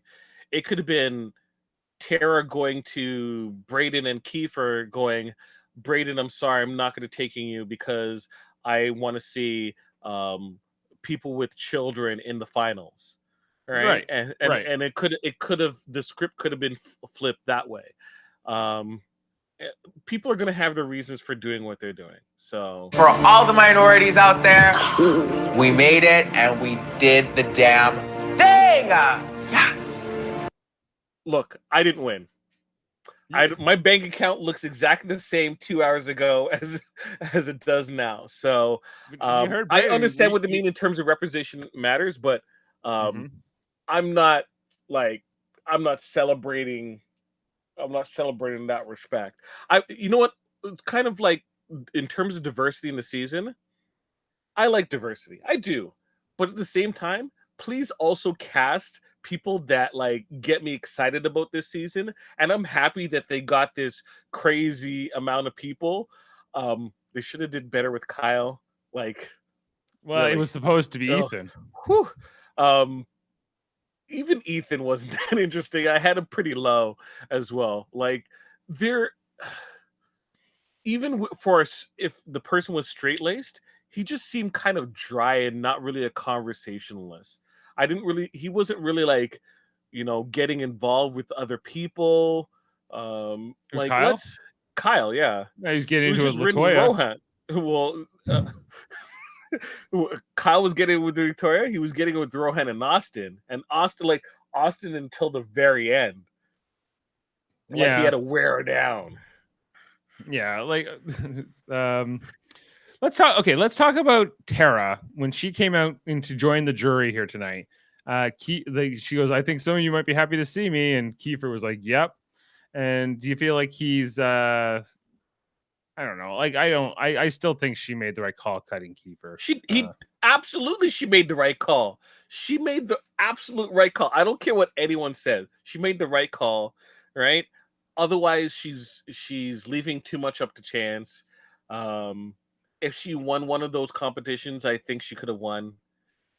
it could have been Tara going to Braden and Kiefer going, Braden, I'm sorry, I'm not going to taking you because I want to see people with children in the finals, right? And it could have, the script could have been flipped that way. People are going to have their reasons for doing what they're doing. So for all the minorities out there, we made it and we did the damn thing. Yes. Look, I didn't win. My bank account looks exactly the same 2 hours ago as it does now. So I understand what they mean in terms of representation matters, but I'm not celebrating. I'm not celebrating that respect. You know what? Kind of like in terms of diversity in the season, I like diversity. I do. But at the same time, please also cast people that like get me excited about this season. And I'm happy that they got this crazy amount of people. They should have did better with Kyle. Like, well, really. It was supposed to be Ethan. Even Ethan wasn't that interesting. I had him pretty low as well. Like even for us, if the person was straight-laced, he just seemed kind of dry and not really a conversationalist. He wasn't really like, getting involved with other people. Like Kyle? Kyle, yeah. He was getting into Latoya. Well, Kyle was getting with Victoria. He was getting with Rohan and Austin. And Austin until the very end. Like he had to wear her down. Yeah, like let's talk about Tara when she came out to join the jury here tonight. She goes, I think some of you might be happy to see me, and Kiefer was like, yep. And do you feel like he's I don't know, like I still think she made the right call cutting Kiefer. She made the right call. She made the absolute right call. I don't care what anyone says. She made the right call, right? Otherwise, she's leaving too much up to chance. If she won one of those competitions, I think she could have won.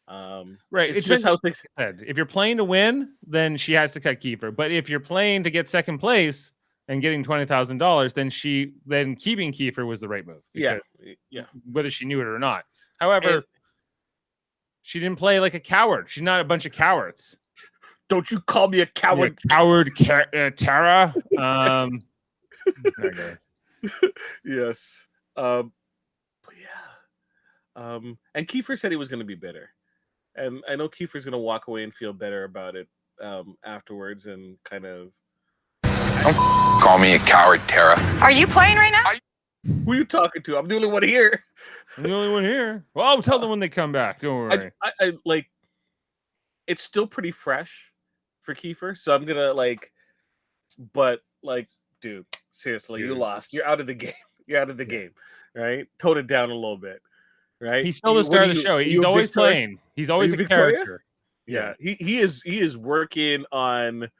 Right. It's just how things said. If you're playing to win, then she has to cut Kiefer. But if you're playing to get second place and getting $20,000, then keeping Kiefer was the right move. Yeah. Whether she knew it or not. However, she didn't play like a coward. She's not a bunch of cowards. Don't you call me a coward? Coward, Tara. Okay. Yes. But yeah. And Kiefer said he was going to be bitter. And I know Kiefer's going to walk away and feel better about it afterwards and kind of... Don't call me a coward, Tara. Are you playing right now? Who are you talking to? I'm the only one here. I'm the only one here. Well, I'll tell them when they come back. Don't worry. I like... It's still pretty fresh for Kiefer, so I'm going to like... But like, dude, seriously, you lost. You're out of the game. You're out of the game, right? Tone it down a little bit, right? He's still the star of the show. He's always playing. He's always a character. Yeah, he is working on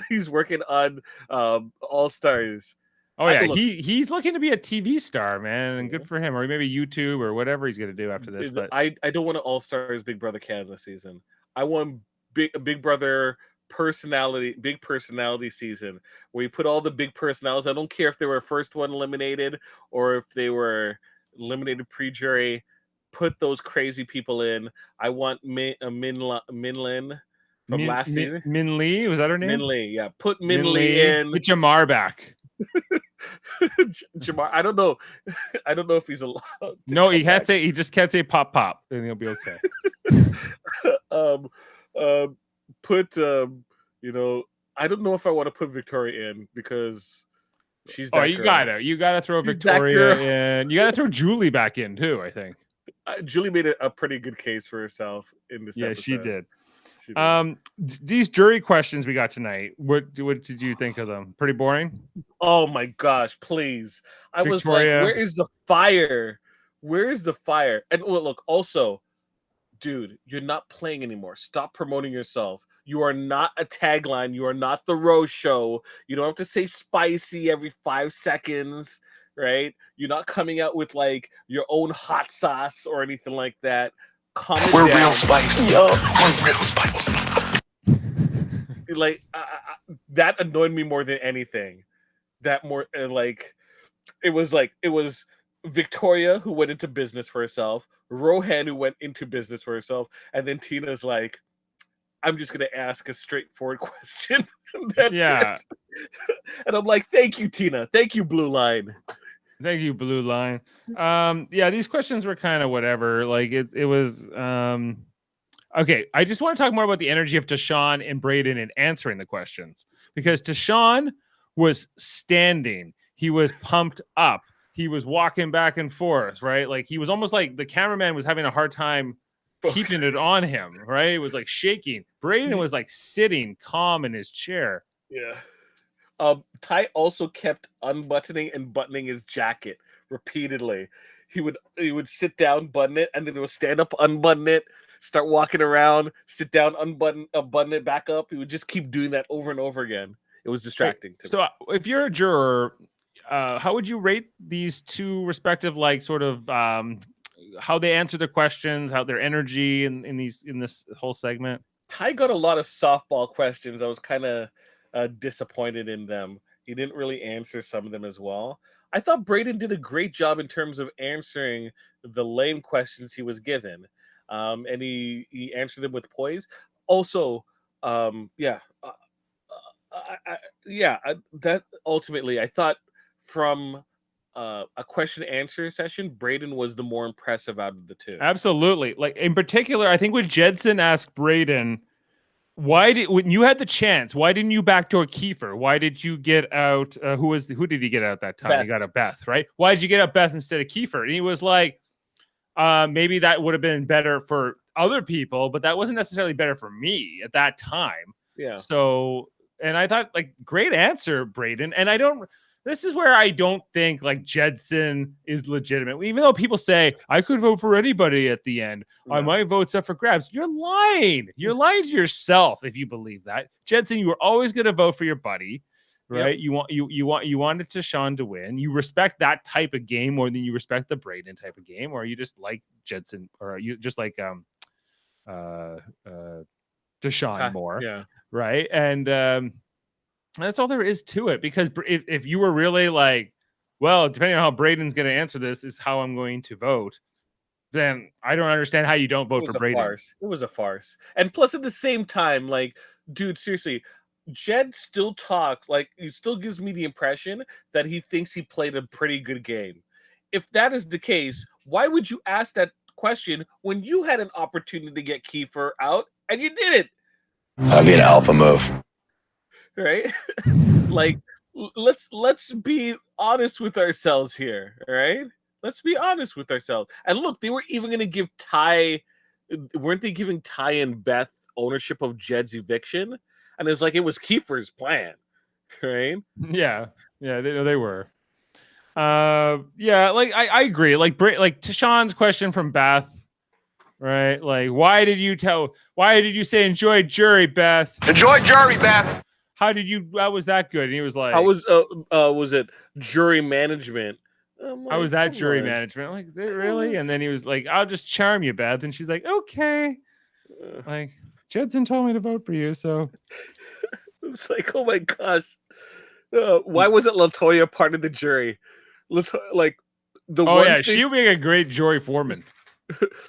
he's working on All Stars. Oh yeah, he's looking to be a TV star, man, and good for him. Or maybe YouTube or whatever he's gonna do after this. But I don't want an All Stars Big Brother Canada season. I want Big Brother big personality season where you put all the big personalities. I don't care if they were first one eliminated or if they were eliminated pre-jury. Put those crazy people in. I want Min Lin from last season. Min Lee, was that her name? Min Lee, yeah. Put Min Lee in. Put Jamar back. Jamar, I don't know if he's allowed. No, he just can't say pop pop, and he'll be okay. Put I don't know if I want to put Victoria in because she's that you girl. gotta throw Victoria in. You gotta throw Julie back in too, I think. Julie made a pretty good case for herself in this episode. She did. These jury questions we got tonight, what did you think of them? Pretty boring? Oh my gosh, please. I was like, where is the fire? Where is the fire? And look, also, dude, you're not playing anymore. Stop promoting yourself. You are not a tagline. You are not the Rose Show. You don't have to say spicy every 5 seconds, right? You're not coming out with like your own hot sauce or anything like that. We're real spice. Yo, we're real spice. Like that annoyed me more than anything. It was Victoria who went into business for herself, Rohan who went into business for herself, and then Tina's like, I'm just gonna ask a straightforward question. That's it. And I'm like, thank you, Tina. Thank you, Blue Line. Thank you, Blue Line. These questions were kind of whatever. Like it was okay. I just want to talk more about the energy of Tashawn and Brayden in answering the questions, because Tashawn was standing, he was pumped up, he was walking back and forth, right? Like he was almost like the cameraman was having a hard time keeping it on him, right? It was like shaking. Brayden was like sitting calm in his chair. Yeah. Ty also kept unbuttoning and buttoning his jacket repeatedly. He would sit down, button it, and then he would stand up, unbutton it, start walking around, sit down, unbutton it back up. He would just keep doing that over and over again. It was distracting to me. So if you're a juror, how would you rate these two respective, like sort of how they answer the questions, how their energy in this whole segment? Ty got a lot of softball questions. I was kind of disappointed in them. He didn't really answer some of them as well. I thought Brayden did a great job in terms of answering the lame questions he was given, and he answered them with poise. Also, that ultimately, I thought from a question and answer session, Brayden was the more impressive out of the two. Absolutely. Like in particular, I think when Jedson asked Brayden, when you had the chance, why didn't you backdoor Kiefer? Why did you get out? Who did he get out that time? Beth. He got a Beth, right? Why did you get out Beth instead of Kiefer? And he was like, maybe that would have been better for other people, but that wasn't necessarily better for me at that time. Yeah. So, and I thought, like, great answer, Brayden. And this is where I don't think like Jedson is legitimate. Even though people say I could vote for anybody at the end, my vote's up for grabs. You're lying. You're lying to yourself if you believe that. Jedson, you were always going to vote for your buddy, right? Yep. You wanted Tashawn to win. You respect that type of game more than you respect the Brayden type of game, or you just like Jedson, or you just like Tashawn more, right? And that's all there is to it, because if you were really like, well, depending on how Brayden's going to answer this is how I'm going to vote, then I don't understand how you don't vote for Brayden. It was a farce. And plus, at the same time, like, dude, seriously, Jed still talks, like, he still gives me the impression that he thinks he played a pretty good game. If that is the case, why would you ask that question when you had an opportunity to get Kiefer out and you did it? That'd be an alpha move. Right? Like, let's be honest with ourselves here, right? Let's be honest with ourselves. And look, they were even going to give weren't they giving Ty and Beth ownership of Jed's eviction? And it's like it was Kiefer's plan, right? Yeah, they were. Yeah, like I agree. Like Tashawn's question from Beth, right? Like, why did you say enjoy jury, Beth? Enjoy jury, Beth. How was that good? And he was like, how was it jury management? Like, how was that jury management? I'm like, really? And then he was like, I'll just charm you, Beth. And she's like, okay. Like, Jedson told me to vote for you, so it's like, oh my gosh. Why wasn't LaToya part of the jury? She would make a great jury foreman.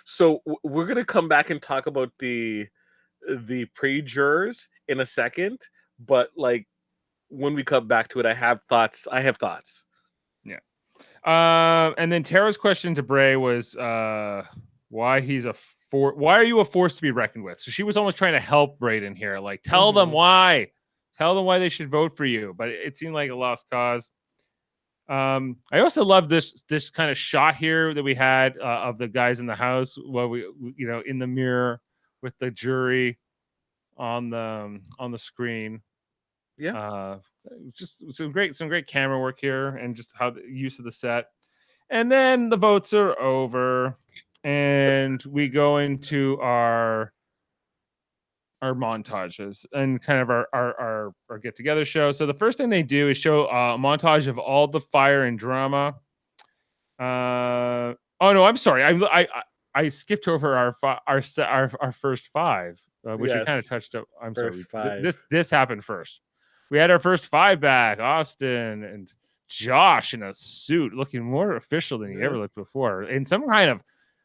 So we're gonna come back and talk about the pre-jurors in a second, but like when we come back to it, I have thoughts. Yeah. And then Tara's question to Bray was why are you a force to be reckoned with? So she was almost trying to help Brayden here, like tell them why they should vote for you, but it seemed like a lost cause. I also love this kind of shot here that we had of the guys in the house while we in the mirror with the jury on the screen. Yeah. Just some great camera work here and just how the use of the set. And then the votes are over and we go into our montages and kind of our get together show. So the first thing they do is show a montage of all the fire and drama. Oh no, I'm sorry. I skipped over our first five, which we kind of touched up. I'm first sorry. Five. This happened first. We had our first five back. Austin and Josh in a suit, looking more official than he ever looked before, in some kind of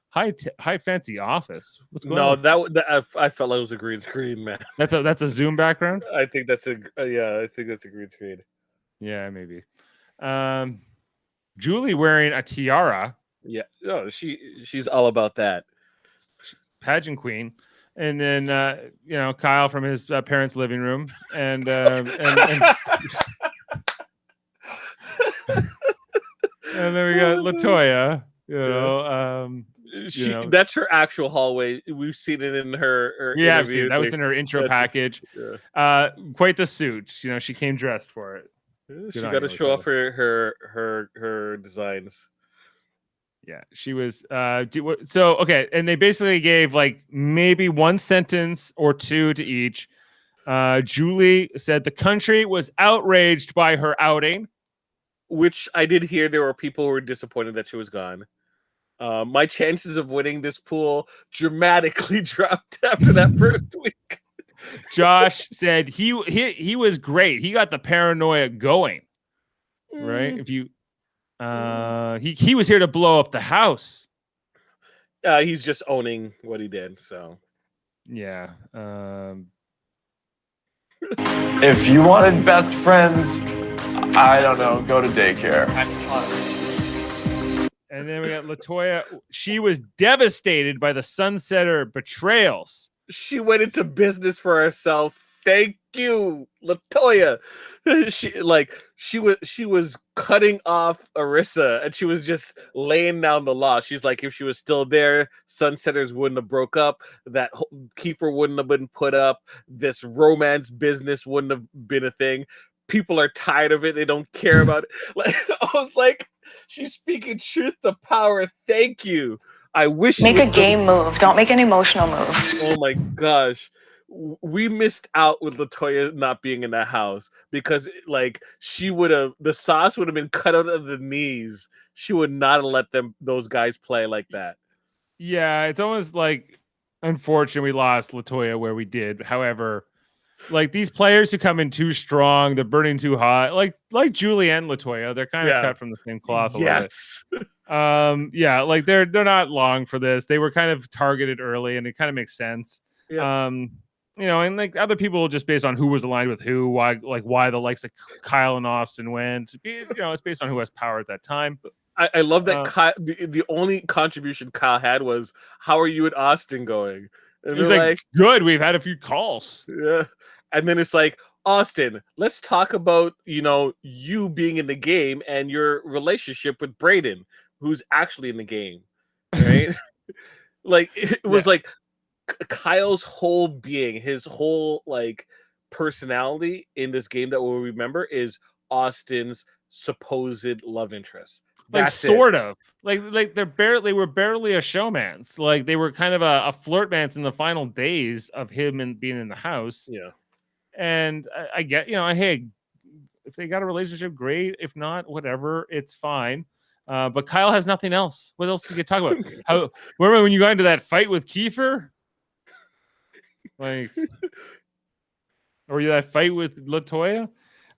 high fancy office. What's going on? That I felt like it was a green screen, man. That's a Zoom background. I think that's a green screen. Yeah, maybe. Julie wearing a tiara. Yeah, no, she's all about that. Pageant queen. And then Kyle from his parents' living room, and and then we got LaToya. That's her actual hallway. We've seen it in her yeah, interview. That was in her intro package. Yeah. Quite the suit. She came dressed for it. She got to show off her designs. Yeah, she was. So okay, and they basically gave like maybe one sentence or two to each. Julie said the country was outraged by her outing, which I did hear there were people who were disappointed that she was gone. My chances of winning this pool dramatically dropped after that first week. Josh said he was great. He got the paranoia going. Right? If you he was here to blow up the house. He's just owning what he did, so yeah. If you wanted best friends, I don't know, go to daycare. And then we got LaToya. She was devastated by the Sunsetter betrayals. She went into business for herself. Thank you, LaToya. She was cutting off Arissa, and she was just laying down the law. She's like, if she was still there, Sunsetters wouldn't have broke up. That Kiefer wouldn't have been put up. This romance business wouldn't have been a thing. People are tired of it. They don't care about it. Like, I was like, she's speaking truth to power. Thank you. I wish make a game move. Don't make an emotional move. Oh my gosh. We missed out with LaToya not being in the house because like the sauce would have been cut out of the knees. She would not have let those guys play like that. Yeah, it's almost like unfortunate we lost LaToya where we did. However, like these players who come in too strong, they're burning too hot. Like Julie and LaToya, they're kind of cut from the same cloth. Yes. Yeah, like they're not long for this. They were kind of targeted early, and it kind of makes sense. Yeah. and like other people just based on who was aligned with who, why the likes of Kyle and Austin went. It's based on who has power at that time. I love that Kyle, the only contribution Kyle had was, how are you and Austin going? And he's they're like, good, we've had a few calls. Yeah. And then it's like, Austin, let's talk about, you being in the game and your relationship with Brayden, who's actually in the game. Right? Like, it was like Kyle's whole being, his whole like personality in this game that we'll remember is Austin's supposed love interest. That's like sort of like they were barely a showmance. Like they were kind of a flirtmance in the final days of him and being in the house. Yeah. And I get, hey, if they got a relationship, great. If not, whatever, it's fine. But Kyle has nothing else. What else do you talk about? Remember when you got into that fight with Kiefer? Like, or that fight with LaToya?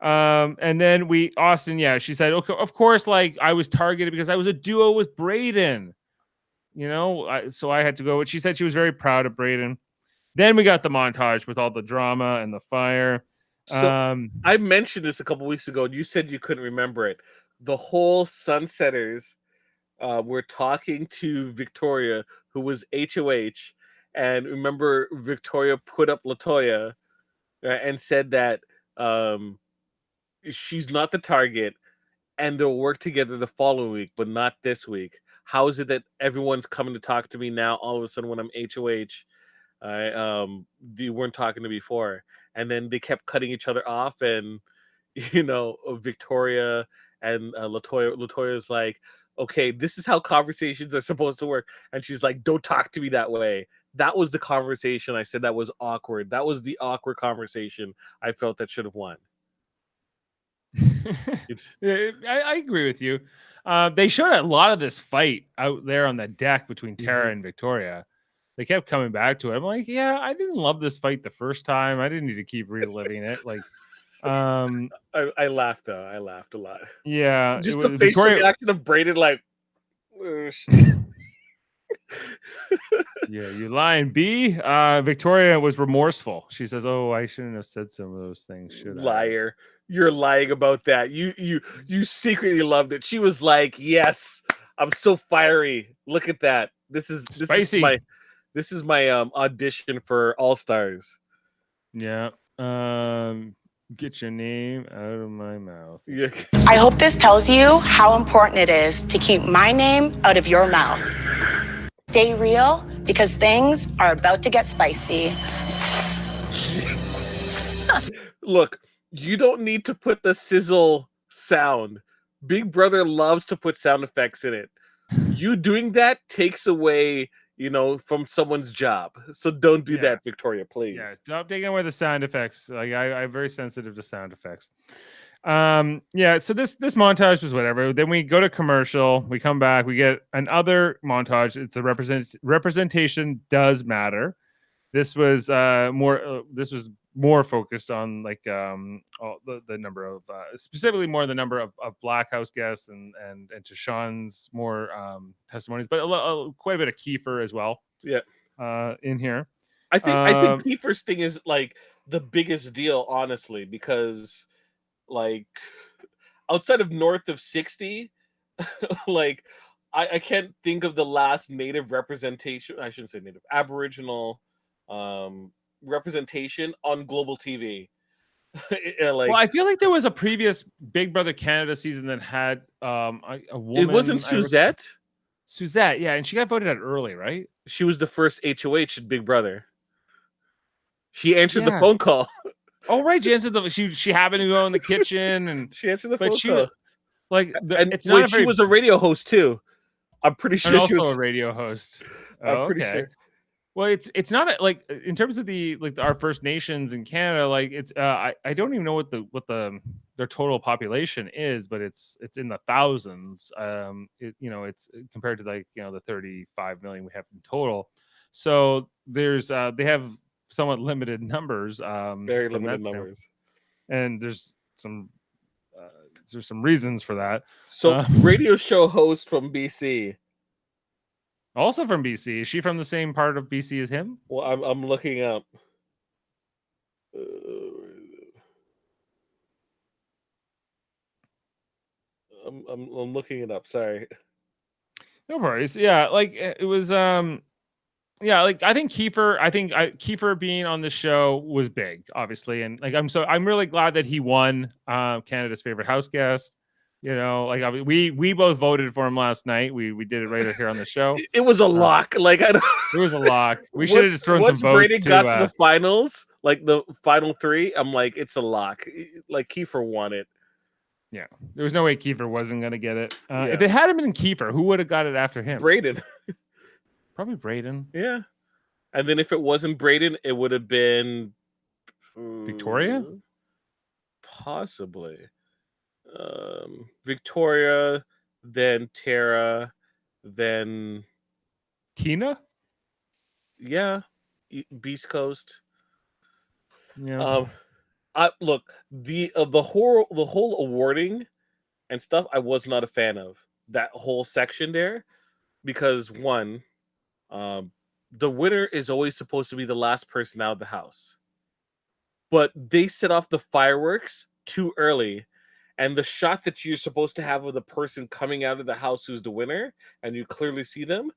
And then Austin, she said, okay, of course, like I was targeted because I was a duo with Brayden, so I had to go. She said she was very proud of Brayden. Then we got the montage with all the drama and the fire. So I mentioned this a couple weeks ago, and you said you couldn't remember it. The whole Sunsetters were talking to Victoria, who was HOH, and remember Victoria put up LaToya and said that she's not the target, and they'll work together the following week, but not this week. How is it that everyone's coming to talk to me now all of a sudden when I'm HOH? They weren't talking to me before. And then they kept cutting each other off, and Victoria and LaToya's like, okay, this is how conversations are supposed to work. And she's like, don't talk to me that way. That was the conversation I said that was awkward. That was the awkward conversation I felt that should have won. I agree with you. They showed a lot of this fight out there on the deck between Tara and Victoria. They kept coming back to it. I'm like, yeah, I didn't love this fight the first time. I didn't need to keep reliving it. Like, I laughed though. I laughed a lot. Yeah, just the facial reaction of Brayden, like, yeah, you lying, B. Victoria was remorseful. She says, "Oh, I shouldn't have said some of those things." Should I? Liar. You're lying about that. You secretly loved it. She was like, "Yes, I'm so fiery. Look at that. This is my audition for All Stars." Yeah. Get your name out of my mouth. Yeah. I hope this tells you how important it is to keep my name out of your mouth. Stay real, because things are about to get spicy. Look, you don't need to put the sizzle sound. Big Brother loves to put sound effects in it. You doing that takes away, from someone's job. So don't do that, Victoria, please. Yeah, stop taking away the sound effects. Like I'm very sensitive to sound effects. So this montage was whatever. Then we go to commercial. We come back. We get another montage. It's a representation does matter. This was more focused on like the number of specifically more the number of Black House guests and to Sean's more testimonies, but quite a bit of Kiefer as well. Yeah, in here. I think Kiefer's thing is like the biggest deal, honestly, because like outside of North of 60, like I can't think of the last Native representation. I shouldn't say Native, Aboriginal representation on global TV. Well, I feel like there was a previous Big Brother Canada season that had a woman. It wasn't Suzette. Suzette, yeah, and she got voted out early, right? She was the first HOH at Big Brother. She answered the phone call. Oh, right, she answered she happened to go in the kitchen and she answered the phone call. It's not she was a radio host too. I'm pretty sure she was a radio host. I'm pretty sure. Well, it's not like in terms of the our First Nations in Canada, like it's I don't even know what their total population is, but it's in the thousands. It's compared to the 35 million we have in total. So there's they have somewhat limited numbers, very limited numbers, and there's some reasons for that. So radio show host from BC. Also from BC. Is she from the same part of BC as him? Well, I'm looking up. I'm looking it up. Sorry. No worries. Yeah, like it was. Yeah, like I think Kiefer being on the show was big, obviously, and like I'm really glad that he won Canada's favorite house guest. You know, like we both voted for him last night. We did it right here on the show. It was a lock. Like I don't. It was a lock. We should have just thrown some votes. Once Brady got to the finals, like the final three, I'm like, it's a lock. Like Kiefer won it. Yeah, there was no way Kiefer wasn't gonna get it. If it hadn't been Kiefer, who would have got it after him? Braden. Probably Braden. Yeah. And then if it wasn't Braden, it would have been Victoria? Possibly. Victoria, then Tara, then Tina? Yeah. Beast Coast. Yeah. Look, the whole awarding and stuff I was not a fan of. That whole section there. Because one, the winner is always supposed to be the last person out of the house. But they set off the fireworks too early. And the shot that you're supposed to have of the person coming out of the house who's the winner, and you clearly see them,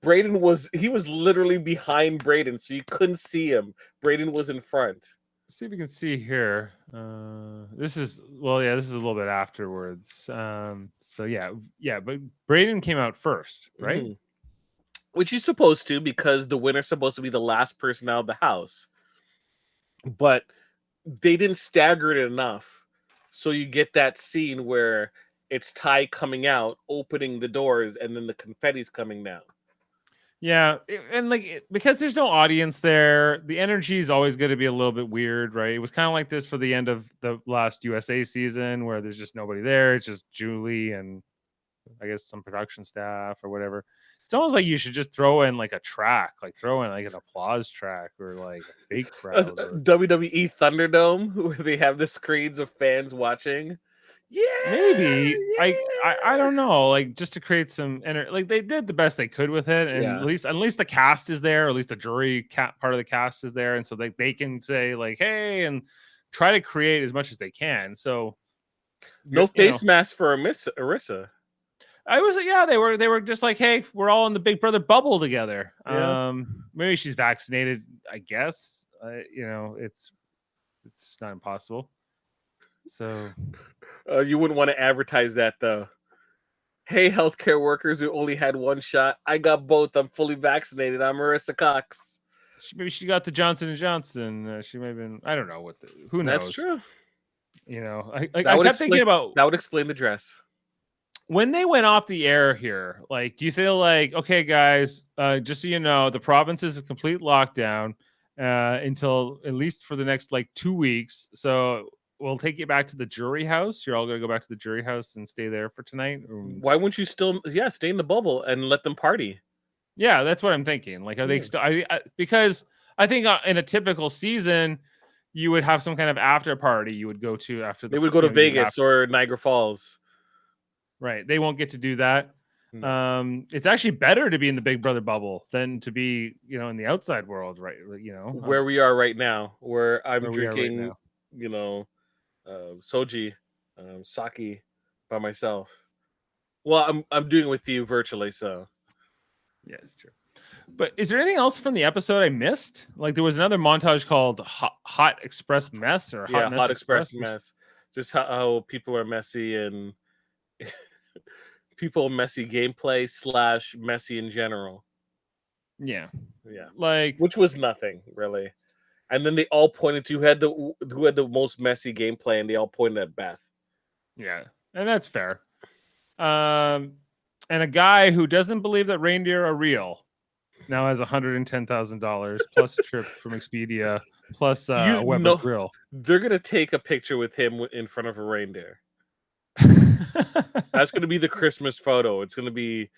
Braden was literally behind Braden, so you couldn't see him. Braden was in front. Let's see if we can see here. This is a little bit afterwards. So yeah, but Braden came out first, right? Mm-hmm. Which he's supposed to, because the winner's supposed to be the last person out of the house. But they didn't stagger it enough. So you get that scene where it's Ty coming out, opening the doors, and then the confetti's coming down. Yeah, and because there's no audience there, the energy is always going to be a little bit weird, right? It was kind of like this for the end of the last USA season, where there's just nobody there. It's just Julie and I guess some production staff or whatever. It's almost like you should just throw in like a track, like throw in like an applause track or like a fake crowd. WWE Thunderdome, where they have the screens of fans watching. Yeah, maybe. Yeah. I don't know, like just to create some like they did the best they could with it, and at least the cast is there, or at least the jury part of the cast is there, and so they can say like, hey, and try to create as much as they can. So no face mask for Arissa. They were just like, hey, we're all in the Big Brother bubble together. Yeah. Maybe she's vaccinated, I guess. It's not impossible. So you wouldn't want to advertise that though. Hey, healthcare workers who only had one shot, I got both. I'm fully vaccinated. I'm Marissa Cox. Maybe she got the Johnson & Johnson. She may have been. I don't know who knows. That's true. I kept thinking about that would explain the dress. When they went off the air here, like, do you feel like, okay, guys, just so you know, the province is a complete lockdown until at least for the next 2 weeks. So we'll take you back to the jury house. You're all going to go back to the jury house and stay there for tonight. Why wouldn't you still, stay in the bubble and let them party? Yeah, that's what I'm thinking. Like, are they still? Because I think in a typical season, you would have some kind of after party you would go to after. They would go to Vegas or Niagara Falls. Right. They won't get to do that. It's actually better to be in the Big Brother bubble than to be, in the outside world, right? Where we are right now, where I'm drinking, soji, sake by myself. Well, I'm doing it with you virtually, so. Yeah, it's true. But is there anything else from the episode I missed? Like there was another montage called Hot Express Mess or Hot Express Mess. Just how people are messy and people messy gameplay / messy in general. Yeah. Which was nothing really. And then they all pointed to who had the most messy gameplay, and they all pointed at Beth. Yeah, and that's fair. And a guy who doesn't believe that reindeer are real now has $110,000 plus a trip from Expedia plus a Weber grill. They're gonna take a picture with him in front of a reindeer. That's gonna be the Christmas photo. It's gonna be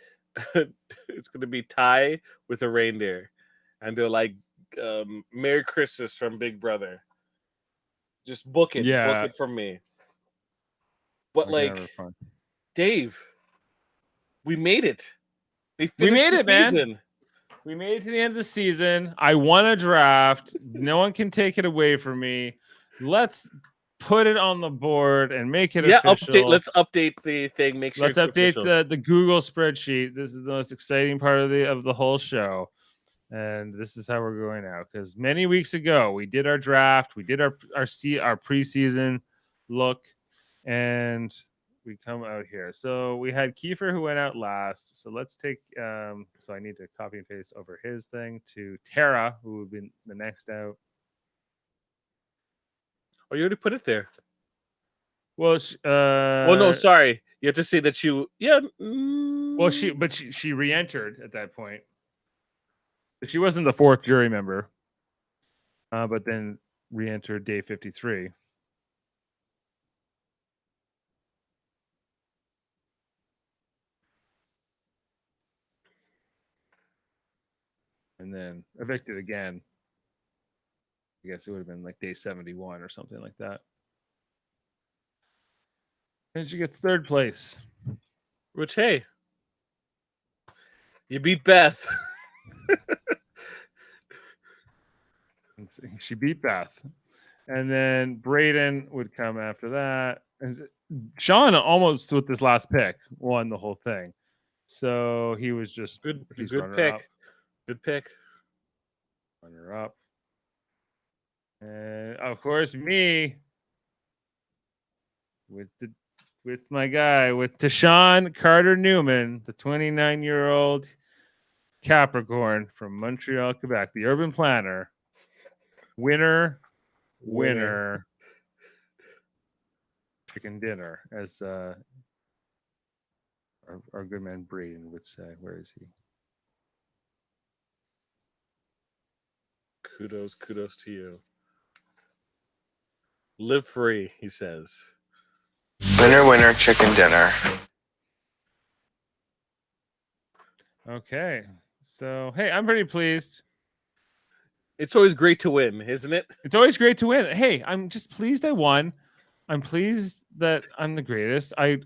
Ty with a reindeer, and they're like, "Merry Christmas from Big Brother." Just book it. Book it from me. But Dave, we made it. We made it, man. We made it to the end of the season. I won a draft. No one can take it away from me. Let's put it on the board and make it official. Let's update the thing. Make sure let's update the Google spreadsheet. This is the most exciting part of the whole show. And this is how we're going now. Because many weeks ago, we did our draft. We did our preseason look. And we come out here. So we had Kiefer who went out last. So let's take so I need to copy and paste over his thing to Tara, who would be the next out. Oh, you already put it there. Well, no, sorry. You have to say that you Well, she re-entered at that point. But she wasn't the fourth jury member. But then re-entered day 53. And then evicted again. I guess it would have been like day 71 or something like that. And she gets third place. Which, hey, you beat Beth. She beat Beth. And then Braden would come after that. And Sean almost, with this last pick, won the whole thing. So he was just good pick. Up. Good pick. Runner up. And of course, me with my guy, with Tashawn Carter-Newman, the 29-year-old Capricorn from Montreal, Quebec, the urban planner. Winner. Chicken dinner, as our good man Braden would say. Where is he? Kudos to you. Live free, he says. Winner, chicken dinner. Okay. So, hey, I'm pretty pleased. It's always great to win, isn't it? It's always great to win. Hey, I'm just pleased I won. I'm pleased that I'm the greatest. I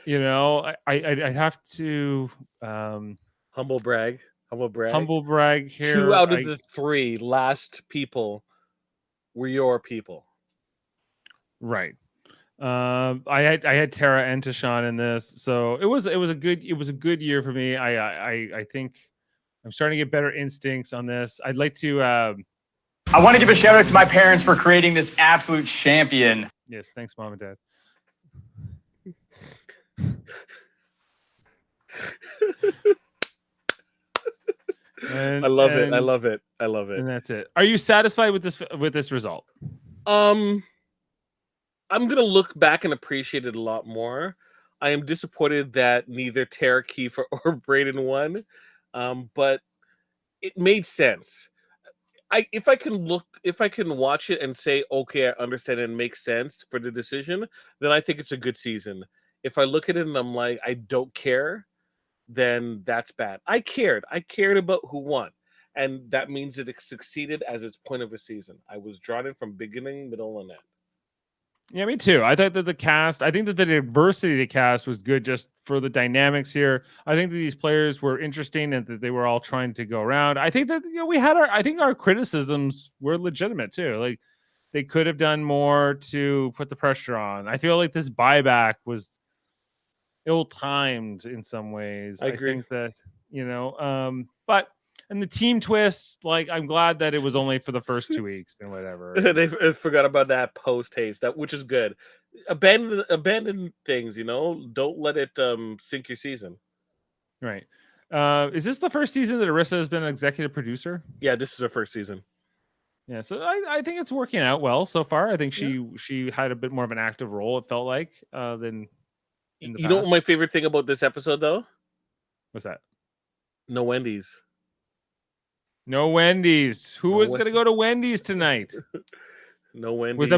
have to humble brag here. 2 out of the 3 last people were your people. Right. I had Tara and Tashawn in this, so it was a good year for me. I think I'm starting to get better instincts on this. I'd like to I want to give a shout out to my parents for creating this absolute champion. Yes, thanks, Mom and Dad. I love it. And that's it. Are you satisfied with this result? I'm gonna look back and appreciate it a lot more. I am disappointed that neither Tara, Kiefer, or Braden won, but it made sense. If I can watch it and say, okay, I understand and make sense for the decision, then I think it's a good season. If I look at it and I'm like, I don't care, then that's bad. I cared about who won, and that means it succeeded as its point of a season. I was drawn in from beginning, middle, and end. Yeah, me too. I thought that the diversity of the cast was good just for the dynamics here. I think that these players were interesting and that they were all trying to go around. I think that I think our criticisms were legitimate too. Like, they could have done more to put the pressure on. I feel like this buyback was ill-timed in some ways. I agree. think that, but and the team twist, like, I'm glad that it was only for the first 2 weeks and whatever. They forgot about that post haste, which is good. Abandon things, don't let it sink your season. Right. Is this the first season that Arissa has been an executive producer? Yeah, this is her first season. Yeah, so I think it's working out well so far. I think she had a bit more of an active role, it felt like, than in the past. Know what my favorite thing about this episode, though? What's that? No Wendy's. No Wendy's. Who was going to go to Wendy's tonight? No Wendy's.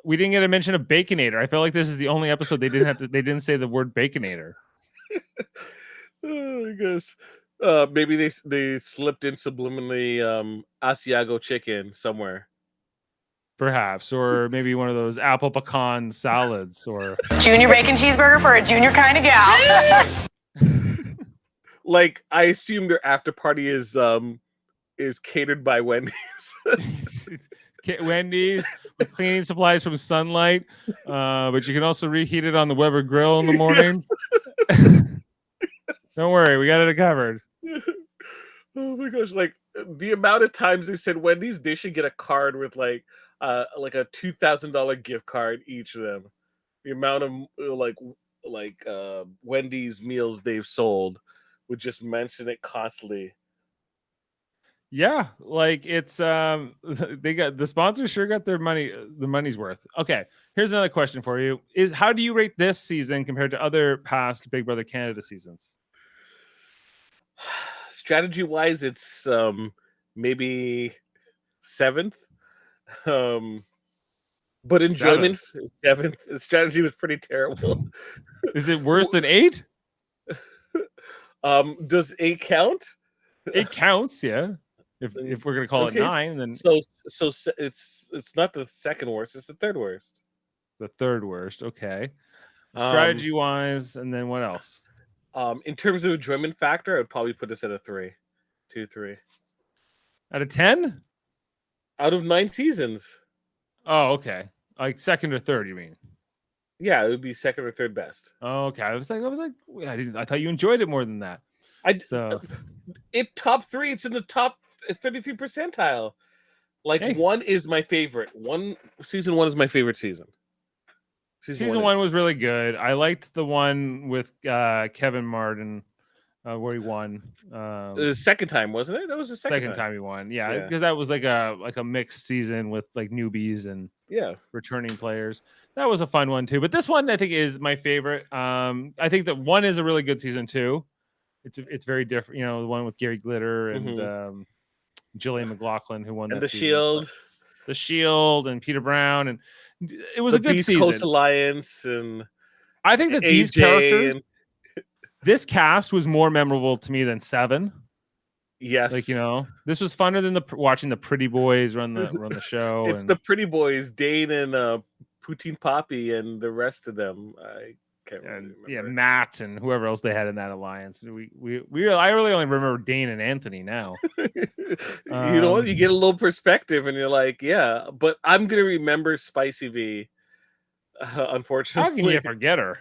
We didn't get a mention of Baconator. I feel like this is the only episode they didn't say the word Baconator. I guess maybe they slipped in subliminally Asiago chicken somewhere. Perhaps, or maybe one of those apple pecan salads, or junior bacon cheeseburger for a junior kind of gal. Like, I assume their after party is catered by Wendy's. Wendy's with cleaning supplies from Sunlight, but you can also reheat it on the Weber grill in the morning. Don't worry, we got it covered. Oh my gosh! Like the amount of times they said Wendy's, they should get a card with like a $2,000 gift card each of them. The amount of Wendy's meals they've sold would just mention it constantly. Yeah, like it's they got the sponsors sure got their money, the money's worth. Okay, here's another question for you: is how do you rate this season compared to other past Big Brother Canada seasons? Strategy wise, it's maybe 7th. But enjoyment 7th. The strategy was pretty terrible. Is it worse than 8? Does 8 count? 8 counts, yeah. If we're gonna call it 9, then so it's not the second worst, it's the third worst. The third worst, okay. Strategy wise, and then what else? In terms of enjoyment factor, I'd probably put this at a 3. 2, 3. Out of 10? Out of 9 seasons. Oh, okay. Like second or third, you mean? Yeah, it would be second or third best. Oh, okay. I was like, I thought you enjoyed it more than that. It top 3. It's in the top 33 percentile. Like, hey. 1 is my favorite. Season 1 is my favorite season. Season 1 was really good. I liked the one with Kevin Martin where he won. The second time, wasn't it? That was the second time he won. Yeah, because that was like a mixed season with like newbies and returning players. That was a fun one too. But this one I think is my favorite. I think that 1 is a really good season too. It's very different. You know, the one with Gary Glitter and Jillian McLaughlin who won and that the season. Shield. The Shield and Peter Brown, and it was the a good Beast season. Coast Alliance, and I think that these characters, this cast was more memorable to me than 7. Yes, like this was funner than watching the Pretty Boys run the show. It's the Pretty Boys, Dane and Poutine Poppy, and the rest of them. I can't remember. Yeah, Matt and whoever else they had in that alliance. I really only remember Dane and Anthony now. You know what? You get a little perspective, and you're like, yeah. But I'm gonna remember Spicy V. Unfortunately, how can you forget her?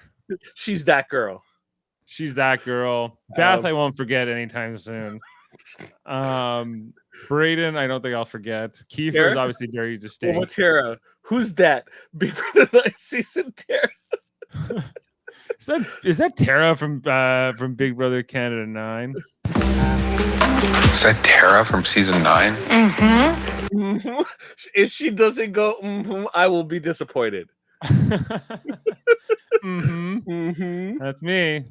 She's that girl. She's that girl. Beth, I won't forget anytime soon. Braden, I don't think I'll forget. Kiefer is obviously very distinct. Well, Tara, who's that? Big Brother 9 season Tara. Is that Tara from Big Brother Canada 9? Is that Tara from season 9? Mm-hmm. If she doesn't go, I will be disappointed. That's me.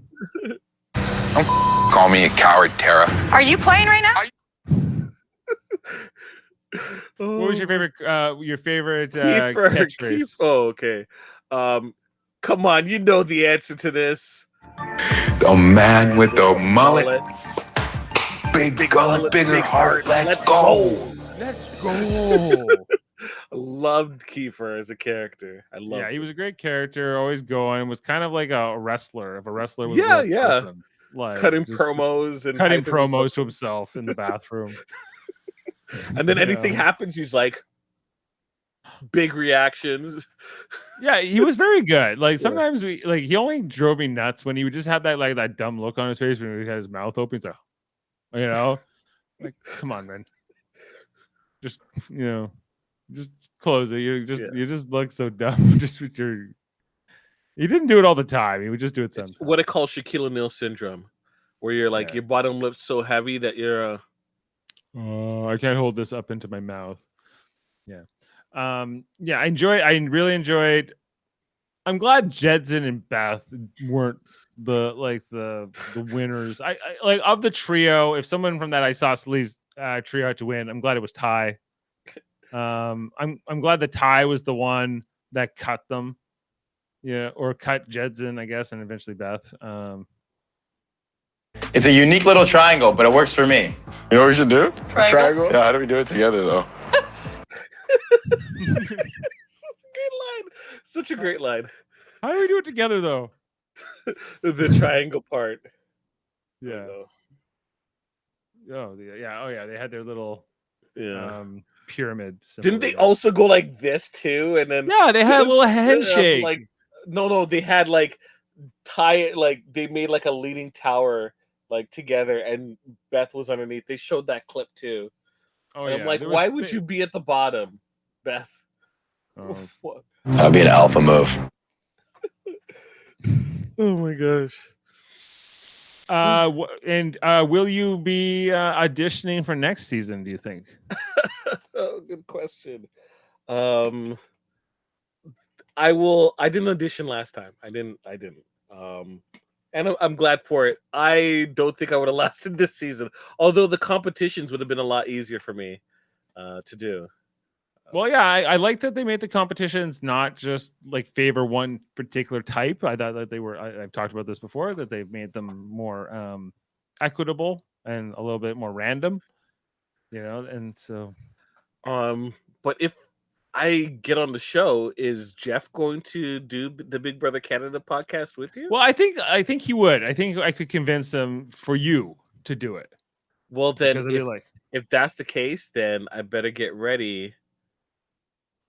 Don't call me a coward, Tara. Are you playing right now? What was your favorite catchphrase? Oh, okay. Come on, you know the answer to this. The man with the mullet. Big gullet, bigger heart. Let's go. Let's go. I loved Kiefer as a character. Yeah, he was a great character, always going. Was kind of like a wrestler. If a wrestler was person, like cutting promos to himself in the bathroom. And then anything happens, he's like big reactions. Yeah, he was very good. Like sometimes he only drove me nuts when he would just have that dumb look on his face when he had his mouth open. So, like come on, man. Just just close it. You just look so dumb. Just with your, he didn't do it all the time. He would just do it sometimes. It's what I call Shaquille O'Neal syndrome, where you're like your bottom lip's so heavy that you're. I can't hold this up into my mouth. Yeah. I really enjoyed. I'm glad Jedson and Beth weren't the winners. I like of the trio. If someone from that Isosceles trio had to win, I'm glad it was Ty. I'm glad the Ty was the one that cut them. Yeah, or cut Jedson, I guess, and eventually Beth. It's a unique little triangle, but it works for me. You know what we should do? Triangle? Yeah, how do we do it together though? Such a great line. How do we do it together though? The triangle part. Yeah. They had their little pyramid symbol. Didn't they also go like this too? And then they had a little handshake. Like no, they had like they made like a leaning tower like together, and Beth was underneath. They showed that clip too. And I'm like, why would you be at the bottom, Beth? That'd be an alpha move. Oh my gosh. Will you be auditioning for next season, do you think? Oh, good question. I will. I didn't audition last time. I didn't. And I'm glad for it. I don't think I would have lasted this season, although the competitions would have been a lot easier for me to do. Well, yeah, I like that they made the competitions not just like favor one particular type. I thought that they were. I've talked about this before, that they've made them more equitable and a little bit more random. And so. But if I get on the show, is Jeff going to do the Big Brother Canada podcast with you? Well, I think he would. I think I could convince him for you to do it. Well, then if that's the case, then I better get ready.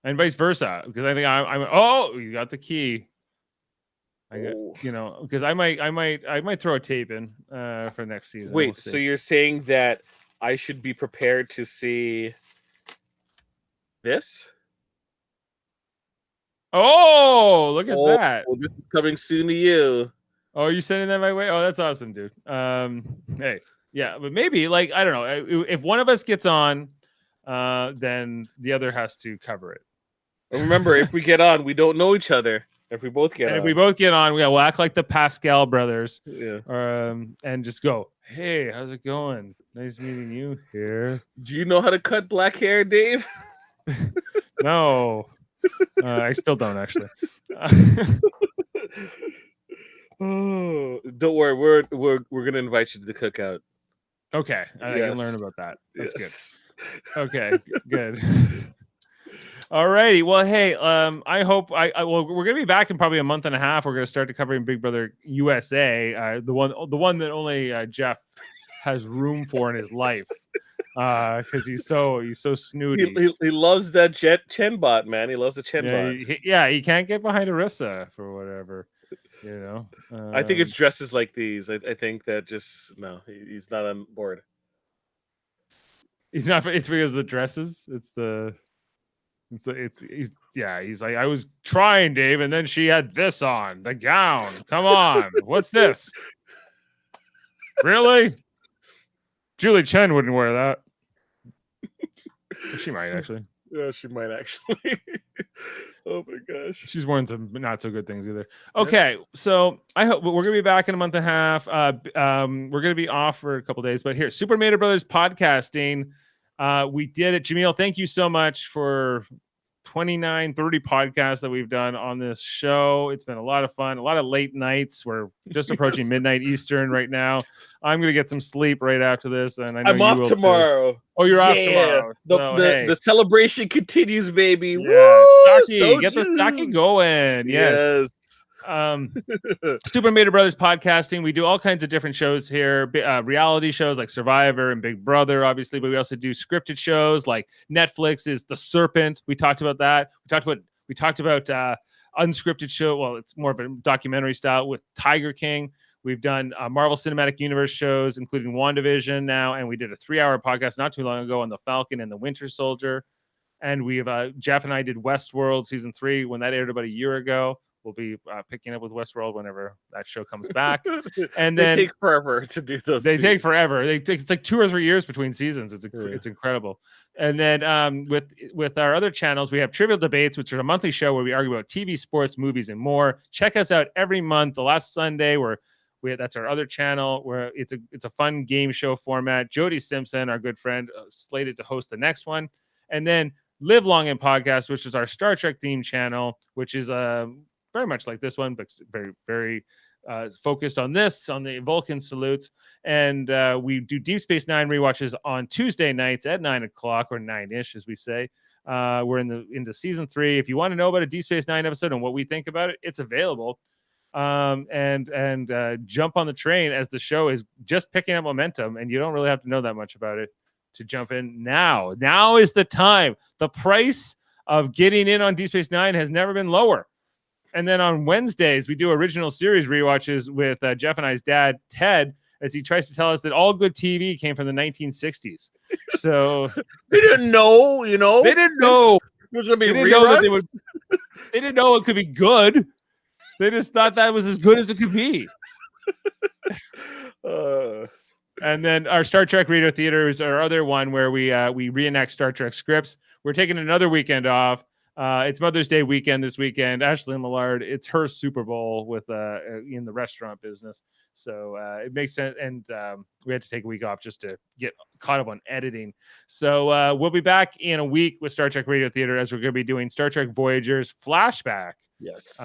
And vice versa, because I think I'm. Oh, you got the key. Because I might throw a tape in for next season. Wait, so you're saying that I should be prepared to see this? Oh, look at that! Well, this is coming soon to you. Oh, are you sending that my way? Oh, that's awesome, dude. Hey, yeah, but maybe I don't know. If one of us gets on, then the other has to cover it. And remember, if we get on, we don't know each other. If we both get on, we'll act like the Pascal brothers. Yeah. And just go, hey, how's it going? Nice meeting you here. Do you know how to cut black hair, Dave? No, I still don't actually. Oh, don't worry. We're gonna invite you to the cookout. Okay, I can learn about that. That's good. Okay, good. All righty. Well, hey, I hope we're gonna be back in probably a month and a half. We're gonna start covering Big Brother USA, the one that only Jeff has room for in his life, because he's so snooty. He loves that Chen bot, man. He loves the Chen bot. He can't get behind Arissa for whatever. I think it's dresses like these. I think that he's not on board. He's not. It's because of the dresses. He's like, I was trying, Dave, and then she had this on, the gown. Come on, what's this? Really? Julie Chen wouldn't wear that. She might actually. Yeah, she might actually. Oh my gosh. She's wearing some not so good things either. Okay, so I hope we're gonna be back in a month and a half. We're gonna be off for a couple days, but here, Super Mader Brothers podcasting. We did it. Jameel, thank you so much for 29, 30 podcasts that we've done on this show. It's been a lot of fun, a lot of late nights. We're just approaching midnight Eastern right now. I'm going to get some sleep right after this. And I know I'm off tomorrow. Too. Oh, you're off tomorrow. The celebration continues, baby. Yeah. Sake, get the sake going. Yes. Super Mader Brothers podcasting. We do all kinds of different shows here, reality shows like Survivor and Big Brother, obviously, but we also do scripted shows like Netflix is The Serpent. We talked about that. We talked about unscripted show. Well, it's more of a documentary style with Tiger King. We've done Marvel Cinematic Universe shows, including WandaVision now, and we did a 3-hour podcast not too long ago on the Falcon and the Winter Soldier. And we've Jeff and I did Westworld season 3 when that aired about a year ago. We'll be picking up with Westworld whenever that show comes back. And then they take forever to do those. They take forever. It's like 2 or 3 years between seasons. It's incredible. And then with our other channels, we have Trivial Debates, which are a monthly show where we argue about TV, sports, movies, and more. Check us out every month. The last Sunday, that's our other channel where it's a fun game show format. Jody Simpson, our good friend, slated to host the next one. And then Live Long and Podcast, which is our Star Trek themed channel, which is very much like this one, but very, very focused on the Vulcan salutes. And we do Deep Space Nine rewatches on Tuesday nights at 9 o'clock or 9-ish, as we say. We're into season 3. If you want to know about a Deep Space Nine episode and what we think about it, it's available. and jump on the train as the show is just picking up momentum, and you don't really have to know that much about it to jump in now. Now is the time. The price of getting in on Deep Space Nine has never been lower. And then on Wednesdays, we do original series rewatches with Jeff and I's dad, Ted, as he tries to tell us that all good TV came from the 1960s. So they didn't know, They didn't know. There's going to be they didn't know that they didn't know it could be good. They just thought that was as good as it could be. And then our Star Trek Radio Theater is our other one where we reenact Star Trek scripts. We're taking another weekend off. It's Mother's Day weekend this weekend. Ashley Millard, it's her Super Bowl with in the restaurant business, so it makes sense. And we had to take a week off just to get caught up on editing. So we'll be back in a week with Star Trek Radio Theater as we're going to be doing Star Trek Voyager's flashback. Yes,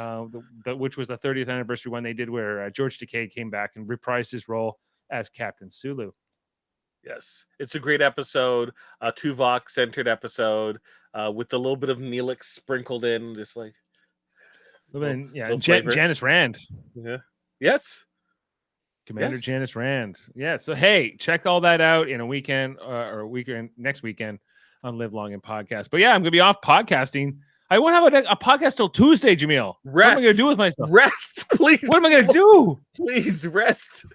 which was the 30th anniversary one they did, where George Takei came back and reprised his role as Captain Sulu. Yes, it's a great episode, a Tuvok centered episode with a little bit of Neelix sprinkled in, just like Janice Rand. Yeah. Yes. Commander Janice Rand. Yeah. So hey, check all that out in a weekend next weekend on Live Long and Podcast. But yeah, I'm gonna be off podcasting. I won't have a podcast till Tuesday, Jameel. Rest. What am I gonna do with myself? Rest, please. What am I gonna do? Please rest.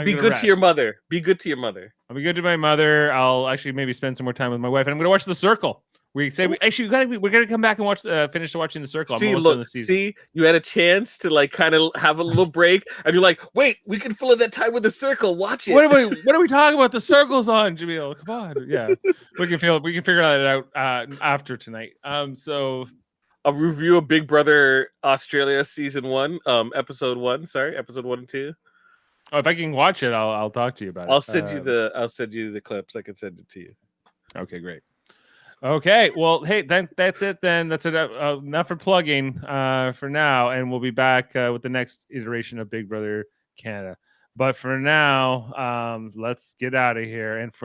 Be good to your mother. Be good to your mother. I'll be good to my mother. I'll actually maybe spend some more time with my wife, and I'm gonna watch The Circle. We're gonna come back and watch finish watching The Circle. See, you had a chance to like kind of have a little break, and you're like, wait, we can fill in that time with The Circle. Watch it. What are we talking about? The Circle's on, Jameel. Come on, yeah, we can figure that out after tonight. So a review of Big Brother Australia season 1, episode 1 and 2. Oh, if I can watch it, I'll talk to you about it. I'll send you the clips. I can send it to you. Okay, great. Okay, well, hey, that's it then. That's enough for plugging for now, and we'll be back with the next iteration of Big Brother Canada. But for now, let's get out of here. And for